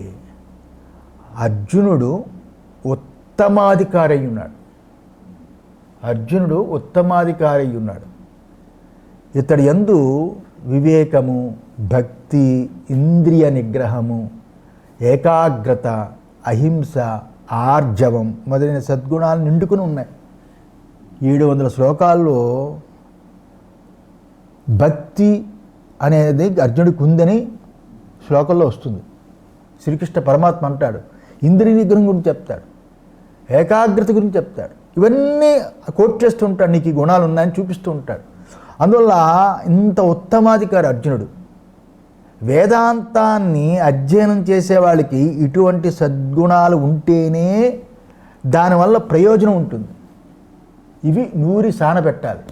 అర్జునుడు ఉత్తమాధికారి అయి ఉన్నాడు. ఇతడి యందు వివేకము, భక్తి, ఇంద్రియ నిగ్రహము, ఏకాగ్రత, అహింస, ఆర్జవం మొదలైన సద్గుణాలు నిండుకుని ఉన్నాయి. 700 శ్లోకాల్లో భక్తి అనేది అర్జునుడికి ఉందని శ్లోకంలో వస్తుంది. శ్రీకృష్ణ పరమాత్మ అంటాడు, ఇంద్రియ నిగ్రహం గురించి చెప్తాడు, ఏకాగ్రత గురించి చెప్తాడు, ఇవన్నీ కోట్ చేస్తూ ఉంటాడు, నీకు ఈ గుణాలు ఉన్నాయని చూపిస్తూ ఉంటాడు. అందువల్ల ఇంత ఉత్తమాధికారి అర్జునుడు. వేదాంతాన్ని అధ్యయనం చేసే వాళ్ళకి ఇటువంటి సద్గుణాలు ఉంటేనే దానివల్ల ప్రయోజనం ఉంటుంది. ఇవి నూరి సానబెట్టాలి.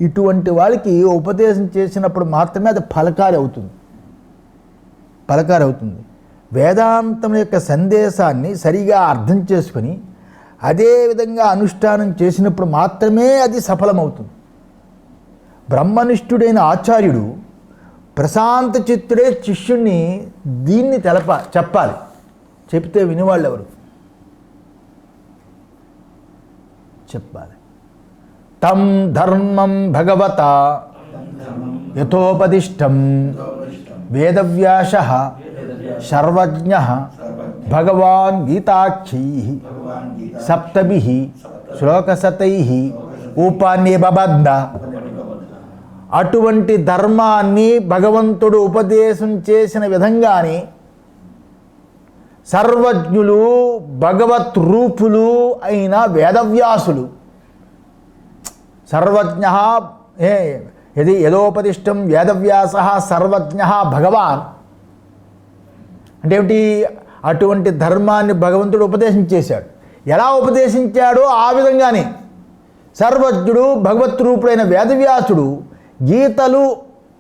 ఇటువంటి వాళ్ళకి ఉపదేశం చేసినప్పుడు మాత్రమే అది ఫలకారి అవుతుంది. వేదాంతం యొక్క సందేశాన్ని సరిగా అర్థం చేసుకొని అదేవిధంగా అనుష్ఠానం చేసినప్పుడు మాత్రమే అది సఫలమవుతుంది. బ్రహ్మనిష్ఠుడైన ఆచార్యుడు ప్రశాంత చిత్తుడే శిష్యుణ్ణి దీన్ని చెప్పాలి. చెప్తే వినేవాళ్ళు ఎవరు? చెప్పాలి. తం ధర్మం భగవత యథోపదిష్టం వేదవ్యాసః సర్వజ్ఞః భగవాన్ గీతాఖ్యైః సప్తభిః శ్లోకశతైః ఉపనిబద్ధ. అటువంటి ధర్మాన్ని భగవంతుడు ఉపదేశం చేసిన విధంగానే సర్వజ్ఞులు, భగవత్ రూపులు అయిన వేదవ్యాసులు, సర్వజ్ఞః యథోపదిష్టం వేదవ్యాసః సర్వజ్ఞః భగవాన్ అంటే ఏమిటి? అటువంటి ధర్మాన్ని భగవంతుడు ఉపదేశం చేశాడు. ఎలా ఉపదేశించాడో ఆ విధంగానే సర్వజ్ఞుడు, భగవత్ రూపుడైన వేదవ్యాసుడు గీతలు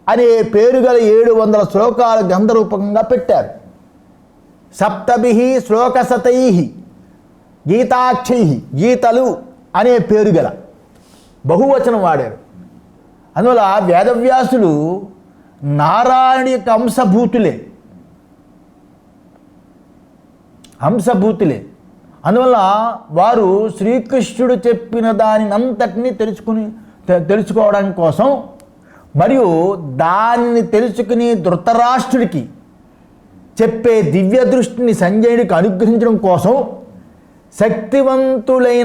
అనే పేరు గల 700 శ్లోకాలు గ్రంథరూపంగా పెట్టారు. సప్తభిః శ్లోకశతైః గీతాఖ్యైః, గీతలు అనే పేరు గల బహువచనం వాడారు. అందువల్ల వేదవ్యాసులు నారాయణుడి యొక్క అంశభూతులే. అందువల్ల వారు శ్రీకృష్ణుడు చెప్పిన దానినంతటినీ తెలుసుకోవడం కోసం మరియు దాన్ని తెలుసుకుని ధృతరాష్ట్రుడికి చెప్పే దివ్య దృష్టిని సంజయుడికి అనుగ్రహించడం కోసం శక్తివంతులై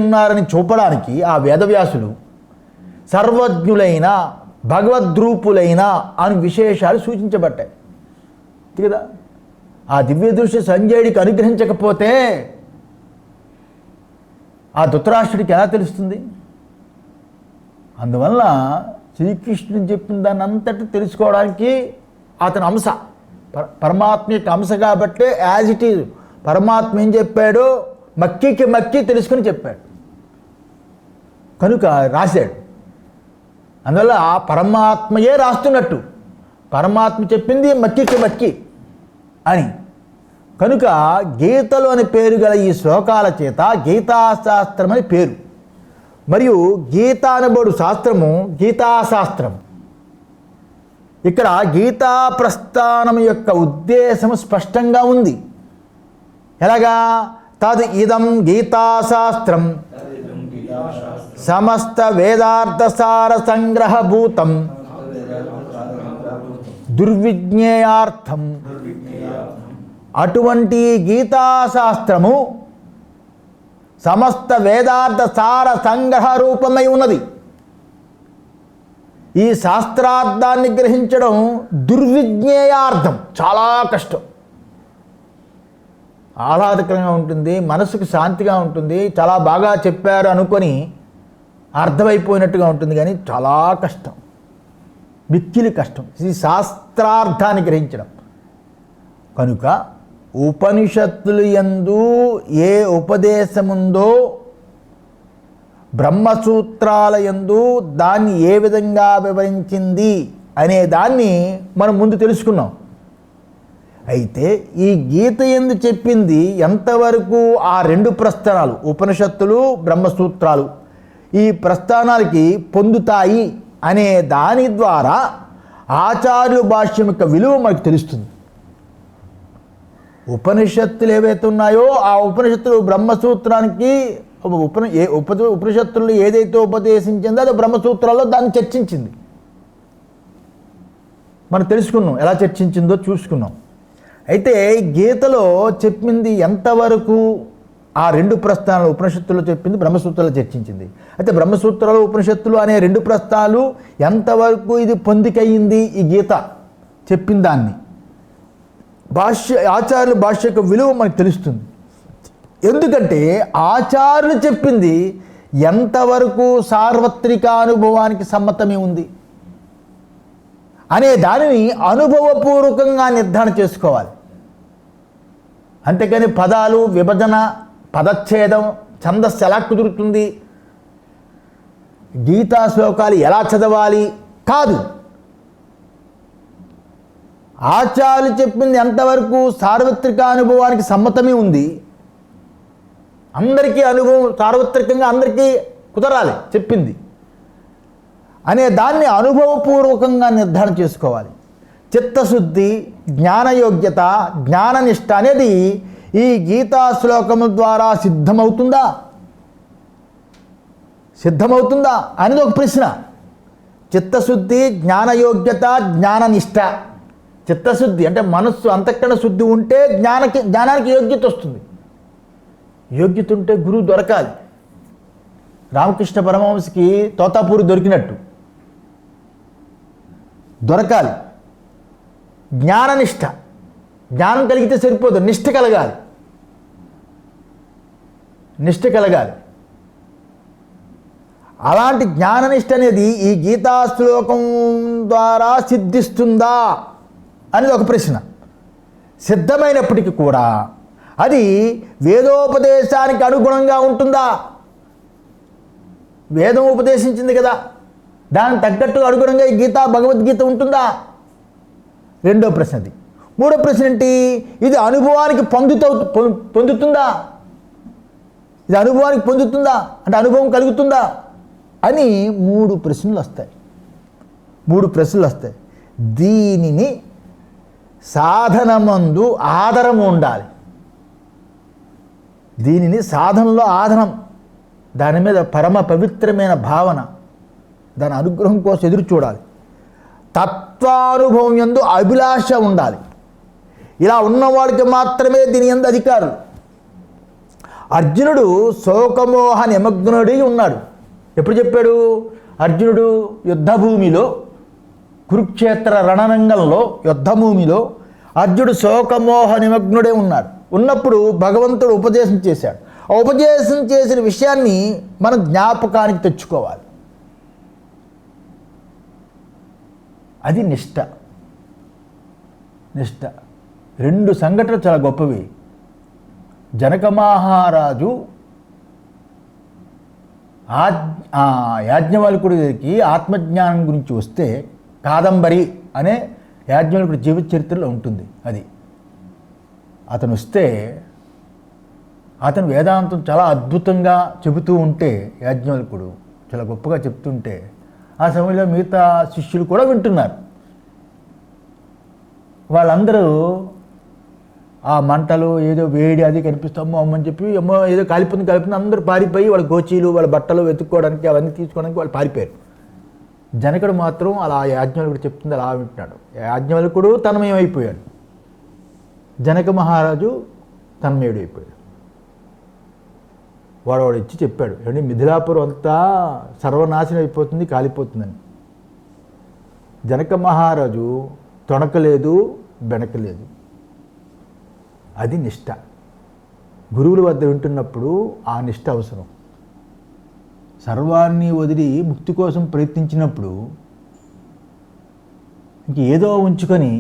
ఉన్నారని చూపడానికి ఆ వేదవ్యాసులు సర్వజ్ఞులైన, భగవద్రూపులైన అని విశేషాలు సూచించబడ్డాయి కదా. ఆ దివ్య దృష్టి సంజయుడికి అనుగ్రహించకపోతే ఆ ధృతరాష్ట్రుడికి ఎలా తెలుస్తుంది? అందువల్ల శ్రీకృష్ణుడు చెప్పిన దాన్ని అంతటి తెలుసుకోవడానికి అతని అంశ పరమాత్మ యొక్క అంశ కాబట్టే యాజ్ ఇట్ ఈజ్ పరమాత్మ ఏం చెప్పాడో మక్కి తెలుసుకుని చెప్పాడు కనుక రాశాడు. అందువల్ల పరమాత్మయే రాస్తున్నట్టు, పరమాత్మ చెప్పింది మక్కి అని. కనుక గీతలు అని పేరు గల ఈ శ్లోకాల చేత గీతాశాస్త్రం అని పేరు. మరియు గీత అనబడు శాస్త్రము గీతాశాస్త్రం. ఇక్కడ గీతా ప్రస్థానం యొక్క ఉద్దేశం స్పష్టంగా ఉంది. ఎలాగా? తద్ ఇదం గీతాశాస్త్రం సమస్త వేదార్థసార సంగ్రహభూతం దుర్విజ్ఞేయార్థం. అటువంటి గీతాశాస్త్రము సమస్త వేదార్థ సార సంగ్రహ రూపమై ఉన్నది. ఈ శాస్త్రార్థాన్ని గ్రహించడం దుర్విజ్ఞేయార్థం, చాలా కష్టం. ఆహ్లాదకరంగా ఉంటుంది, మనసుకు శాంతిగా ఉంటుంది, చాలా బాగా చెప్పారు అనుకొని అర్థమైపోయినట్టుగా ఉంటుంది, కానీ చాలా కష్టం, మిక్కిలి కష్టం ఈ శాస్త్రార్థాన్ని గ్రహించడం. కనుక ఉపనిషత్తులు యందు ఏ ఉపదేశముందో బ్రహ్మసూత్రాల యందు దాన్ని ఏ విధంగా వివరించింది అనే దాన్ని మనం ముందు తెలుసుకున్నాం. అయితే ఈ గీత యందు చెప్పింది ఎంతవరకు ఆ రెండు ప్రస్థానాలు ఉపనిషత్తులు బ్రహ్మసూత్రాలు ఈ ప్రస్థానాలకి పొందుతాయి అనే దాని ద్వారా ఆచార్యుల భాష్యం యొక్క విలువ మనకు తెలుస్తుంది. ఉపనిషత్తులు ఏవైతే ఉన్నాయో ఆ ఉపనిషత్తులు బ్రహ్మసూత్రానికి ఉపనిషత్తులు ఏదైతే ఉపదేశించిందో అది బ్రహ్మసూత్రాల్లో దాన్ని చర్చించింది. మనం తెలుసుకున్నాం ఎలా చర్చించిందో చూసుకున్నాం. అయితే గీతలో చెప్పింది ఎంతవరకు ఆ రెండు ప్రస్థానాలు ఉపనిషత్తుల్లో చెప్పింది బ్రహ్మసూత్రాలు చర్చించింది. అయితే బ్రహ్మసూత్రాలు ఉపనిషత్తులు అనే రెండు ప్రస్థానాలు ఎంతవరకు ఇది పొందికయ్యింది ఈ గీత చెప్పిన దాన్ని ఆచార్యుల భాష్య యొక్క విలువ మనకు తెలుస్తుంది. ఎందుకంటే ఆచార్యులు చెప్పింది ఎంతవరకు సార్వత్రిక అనుభవానికి సమ్మతమే ఉంది అనే దానిని అనుభవపూర్వకంగా నిర్ధారణ చేసుకోవాలి. అంతేకాని పదాలు విభజన పదచ్ఛేదం ఛందస్సు ఎలా కుదురుతుంది, గీతా శ్లోకాలు ఎలా చదవాలి కాదు. ఆచార్యులు చెప్పింది ఎంతవరకు సార్వత్రిక అనుభవానికి సమ్మతమే ఉంది, అందరికీ అనుభవం సార్వత్రికంగా అందరికీ కుదరాలి చెప్పింది అనే దాన్ని అనుభవపూర్వకంగా నిర్ధారణ చేసుకోవాలి. చిత్తశుద్ధి, జ్ఞానయోగ్యత, జ్ఞాననిష్ట అనేది ఈ గీతా శ్లోకముల ద్వారా సిద్ధమవుతుందా అనేది ఒక ప్రశ్న. చిత్తశుద్ధి, జ్ఞానయోగ్యత, జ్ఞాననిష్ట. చిత్తశుద్ధి అంటే మనస్సు అంతఃకరణ శుద్ధి ఉంటే జ్ఞానానికి యోగ్యత వస్తుంది. యోగ్యత ఉంటే గురువు దొరకాలి. రామకృష్ణ పరమహంసకి తోతాపూరి దొరికినట్టు దొరకాలి. జ్ఞాననిష్ట, జ్ఞానం కలిగితే సరిపోదు, నిష్ఠ కలగాలి. అలాంటి జ్ఞాననిష్ట అనేది ఈ గీతా శ్లోకం ద్వారా సిద్ధిస్తుందా అనేది ఒక ప్రశ్న. సిద్ధమైనప్పటికీ కూడా అది వేదోపదేశానికి అనుగుణంగా ఉంటుందా? వేదం ఉపదేశించింది కదా, దానికి తగ్గట్టుగా అనుగుణంగా ఈ గీత భగవద్గీత ఉంటుందా? రెండో ప్రశ్నది. మూడో ప్రశ్న ఏంటి? ఇది అనుభవానికి పొందుతుందా? ఇది అనుభవానికి పొందుతుందా అంటే అనుభవం కలుగుతుందా అని మూడు ప్రశ్నలు వస్తాయి. దీనిని సాధనమందు ఆధారం ఉండాలి. దీనిని సాధనలో ఆధారం, దాని మీద పరమ పవిత్రమైన భావన, దాని అనుగ్రహం కోసం ఎదురు చూడాలి. తత్వానుభవం యందు అభిలాష ఉండాలి. ఇలా ఉన్నవాడికి మాత్రమే దీని యందు అధికారులు. అర్జునుడు శోకమోహ నిమగ్నుడై ఉన్నాడు. ఎప్పుడు చెప్పాడు? అర్జునుడు యుద్ధభూమిలో, కురుక్షేత్ర రణరంగంలో యుద్ధభూమిలో అర్జునుడు శోకమోహ నిమగ్నుడే ఉన్నాడు. ఉన్నప్పుడు భగవంతుడు ఉపదేశం చేశాడు. ఆ ఉపదేశం చేసిన విషయాన్ని మనం జ్ఞాపకానికి తెచ్చుకోవాలి. అది నిష్ఠ. నిష్ఠ. 2 సంఘటనలు చాలా గొప్పవి. జనక మహారాజు యాజ్ఞవల్కుడికి ఆత్మజ్ఞానం గురించి వస్తే కాదంబరి అనే యాజ్ఞవల్కుడి జీవిత చరిత్రలో ఉంటుంది. అది అతను వస్తే అతను వేదాంతం చాలా అద్భుతంగా చెబుతూ ఉంటే, యాజ్ఞవల్కుడు చాలా గొప్పగా చెప్తుంటే ఆ సమయంలో మిగతా శిష్యులు కూడా వింటున్నారు. వాళ్ళందరూ ఆ మంటలు ఏదో వేడి అది కనిపిస్తామో అమ్మని చెప్పి అమ్మో ఏదో కాలిపోతుంది అందరూ పారిపోయి వాళ్ళ గోచీలు వాళ్ళ బట్టలు వెతుక్కోవడానికి అవన్నీ తీసుకోవడానికి వాళ్ళు పారిపోయారు. జనకుడు మాత్రం అలా యాజ్ఞవల్కుడు చెప్తుంది అలా వింటున్నాడు. యాజ్ఞవల్కుడు తన్మయమైపోయాడు, జనక మహారాజు తన్మయుడైపోయాడు. వాడు ఇచ్చి చెప్పాడు, ఏమంటే మిథిలాపురం అంతా సర్వనాశనం అయిపోతుంది, కాలిపోతుందని. జనక మహారాజు తొణకలేదు, బెనకలేదు. అది నిష్ఠ. గురువుల వద్ద వింటున్నప్పుడు ఆ నిష్ఠ అవసరం. సర్వాన్ని వదిలి ముక్తి కోసం ప్రయత్నించినప్పుడు ఇంక ఏదో ఉంచుకొని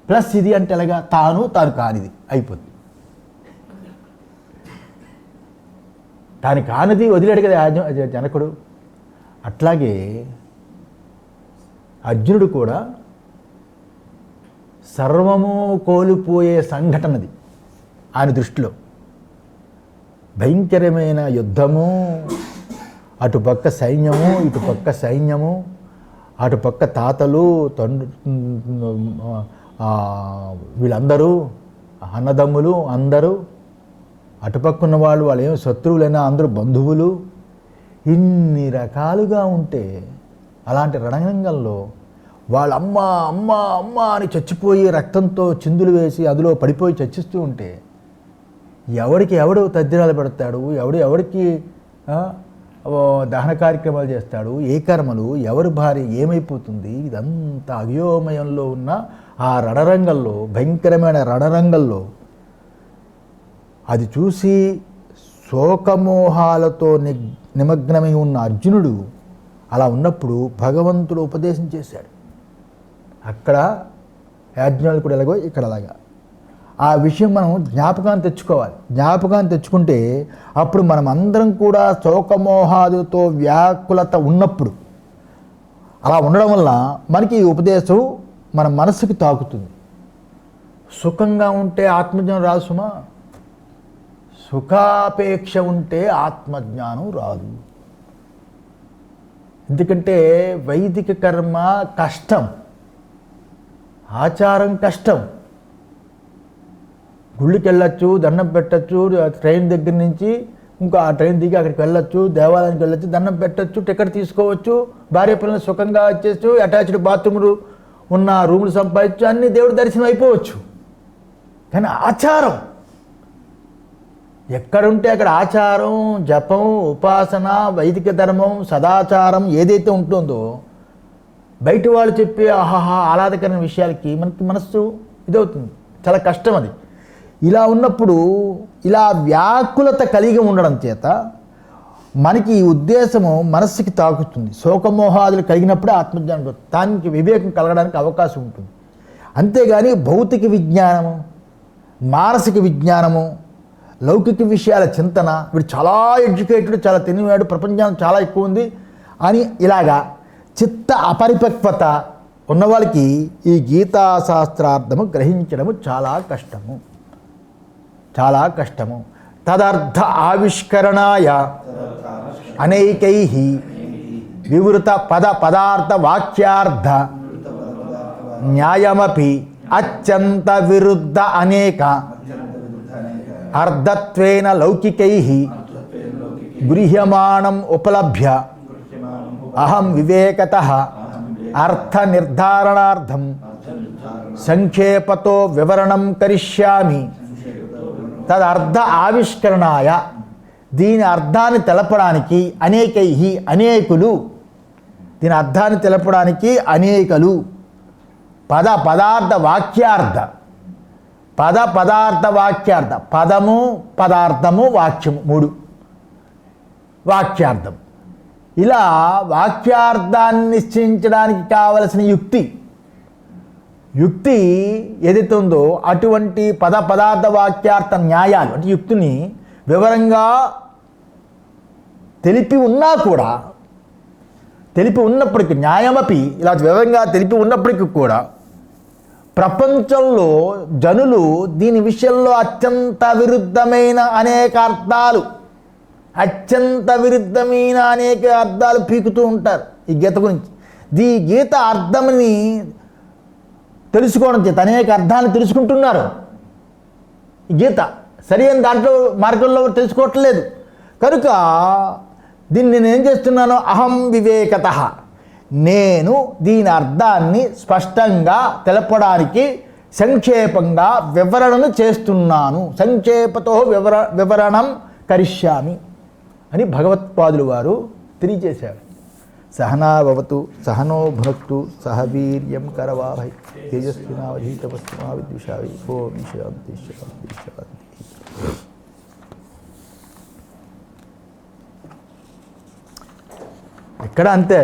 ప్లస్ ఇది అంటే ఎలాగా తాను కానిది అయిపోతుంది. తాను కానిది వదిలేడు కదా జనకుడు. అట్లాగే అర్జునుడు కూడా సర్వము కోల్పోయే సంఘటనది ఆయన దృష్టిలో. భయంకరమైన యుద్ధము, అటుపక్క సైన్యము, ఇటుపక్క సైన్యము, అటుపక్క తాతలు వీళ్ళందరూ అన్నదమ్ములు అందరూ, అటుపక్కున్న వాళ్ళు ఏమో శత్రువులైనా అందరూ బంధువులు, ఇన్ని రకాలుగా ఉంటే అలాంటి రణరంగంలో వాళ్ళ అమ్మ అమ్మ అమ్మ అని చచ్చిపోయి రక్తంతో చిందులు వేసి అందులో పడిపోయి చచ్చిస్తూ ఉంటే ఎవడికి ఎవడు తద్దిరాలు పెడతాడు, ఎవడికి దహన కార్యక్రమాలు చేస్తాడు, ఏ కర్మలు, ఎవరి భార్య ఏమైపోతుంది, ఇదంతా అయోమయంలో ఉన్న ఆ రణరంగంలో, భయంకరమైన రణరంగంలో అది చూసి శోకమోహాలతో నిమగ్నమై ఉన్న అర్జునుడు అలా ఉన్నప్పుడు భగవంతుడు ఉపదేశం చేశాడు. అక్కడ యాజ్ఞవల్కుడు ఎలాగో ఇక్కడ అలాగా. ఆ విషయం మనం జ్ఞాపకాన్ని తెచ్చుకోవాలి. జ్ఞాపకాన్ని తెచ్చుకుంటే అప్పుడు మనం అందరం కూడా శోకమోహాదుతో వ్యాకులత ఉన్నప్పుడు అలా ఉండడం వల్ల మనకి ఈ ఉపదేశం మన మనసుకి తాకుతుంది. సుఖంగా ఉంటే ఆత్మజ్ఞానం రాదు సుమా. సుఖాపేక్ష ఉంటే ఆత్మజ్ఞానం రాదు. ఎందుకంటే వైదిక కర్మ కష్టం, ఆచారం కష్టం. గుళ్ళకి వెళ్ళొచ్చు, దండం పెట్టచ్చు, ట్రైన్ దగ్గర నుంచి ఇంకా ఆ ట్రైన్ దిగి అక్కడికి వెళ్ళొచ్చు, దేవాలయానికి వెళ్ళొచ్చు, దండం పెట్టచ్చు, టికెట్ తీసుకోవచ్చు, భార్య పిల్లలు సుఖంగా వచ్చేచ్చు, అటాచ్డ్ బాత్రూములు ఉన్న రూములు సంపాదించు, అన్ని దేవుడి దర్శనం అయిపోవచ్చు. కానీ ఆచారం ఎక్కడుంటే అక్కడ ఆచారం, జపం, ఉపాసన, వైదిక ధర్మం, సదాచారం ఏదైతే ఉంటుందో బయట వాళ్ళు చెప్పే ఆహాహా ఆహ్లాదకరమైన విషయాలకి మనకి మనస్సు ఇదవుతుంది. చాలా కష్టం అది. ఇలా ఉన్నప్పుడు ఇలా వ్యాకులత కలిగి ఉండడం చేత మనకి ఈ ఉద్దేశము మనస్సుకి తాకుతుంది. శోకమోహాదులు కలిగినప్పుడే ఆత్మజ్ఞానం దానికి వివేకం కలగడానికి అవకాశం ఉంటుంది. అంతేగాని భౌతిక విజ్ఞానము, మానసిక విజ్ఞానము, లౌకిక విషయాల చింతన, వీడు చాలా ఎడ్యుకేటెడ్, చాలా తెలివివాడు, ప్రపంచం చాలా ఎక్కువ ఉంది అని ఇలాగా చిత్త అపరిపక్వత ఉన్నవాళ్ళకి ఈ గీతాశాస్త్రార్థము గ్రహించడము చాలా కష్టము, చాలా కష్టము. తదర్థ ఆవిష్కరణాయ అనేకై వివృత పదార్థ వాక్యార్థ న్యాయమపి అత్యంత విరుద్ధ అనేక అర్ధత్వేన లౌకికై గృహ్యమాణం ఉపలభ్య అహం వివేకతః అర్థ నిర్ధారణార్థం సంక్షేపతో వివరణం కరిష్యామి. తదర్థ ఆవిష్కరణాయ, దీని అర్థాన్ని తెలపడానికి అనేకై అనేకులు, దీని అర్థాన్ని తెలపడానికి అనేకలు. పదార్థ వాక్యార్థ, పదార్థ వాక్యార్థ, పదము పదార్థము వాక్యము 3 వాక్యార్థం. ఇలా వాక్యార్థాన్ని నిశ్చయించడానికి కావలసిన యుక్తి ఏదైతే ఉందో అటువంటి పదార్థ వాక్యార్థ న్యాయాలు అంటే యుక్తిని వివరంగా తెలిపి ఉన్నప్పటికీ న్యాయమపి ఇలా వివరంగా తెలిపి ఉన్నప్పటికీ కూడా ప్రపంచంలో జనులు దీని విషయంలో అత్యంత విరుద్ధమైన అనేక అర్థాలు పీకుతూ ఉంటారు ఈ గీత గురించి. ఈ గీత అర్థంని తెలుసుకోవడం చేత అనేక అర్థాలను తెలుసుకుంటున్నారు. ఈ గీత సరైన దాంట్లో మార్గంలో తెలుసుకోవట్లేదు. కనుక దీన్ని నేను ఏం చేస్తున్నాను, అహం వివేకతః, నేను దీని అర్థాన్ని స్పష్టంగా తెలపడానికి సంక్షేపంగా వివరణను చేస్తున్నాను. సంక్షేపతో వివరణం కరిష్యామి అని భగవత్పాదులు వారు తెలియజేశారు. సహనాభవతు సహనో భునక్తు సహ వీర్యం కరవావహై తేజస్వినావధీతమస్తు మా విద్విషావహై. ఓం శాంతి శాంతి శాంతి. ఎక్కడ అంతే.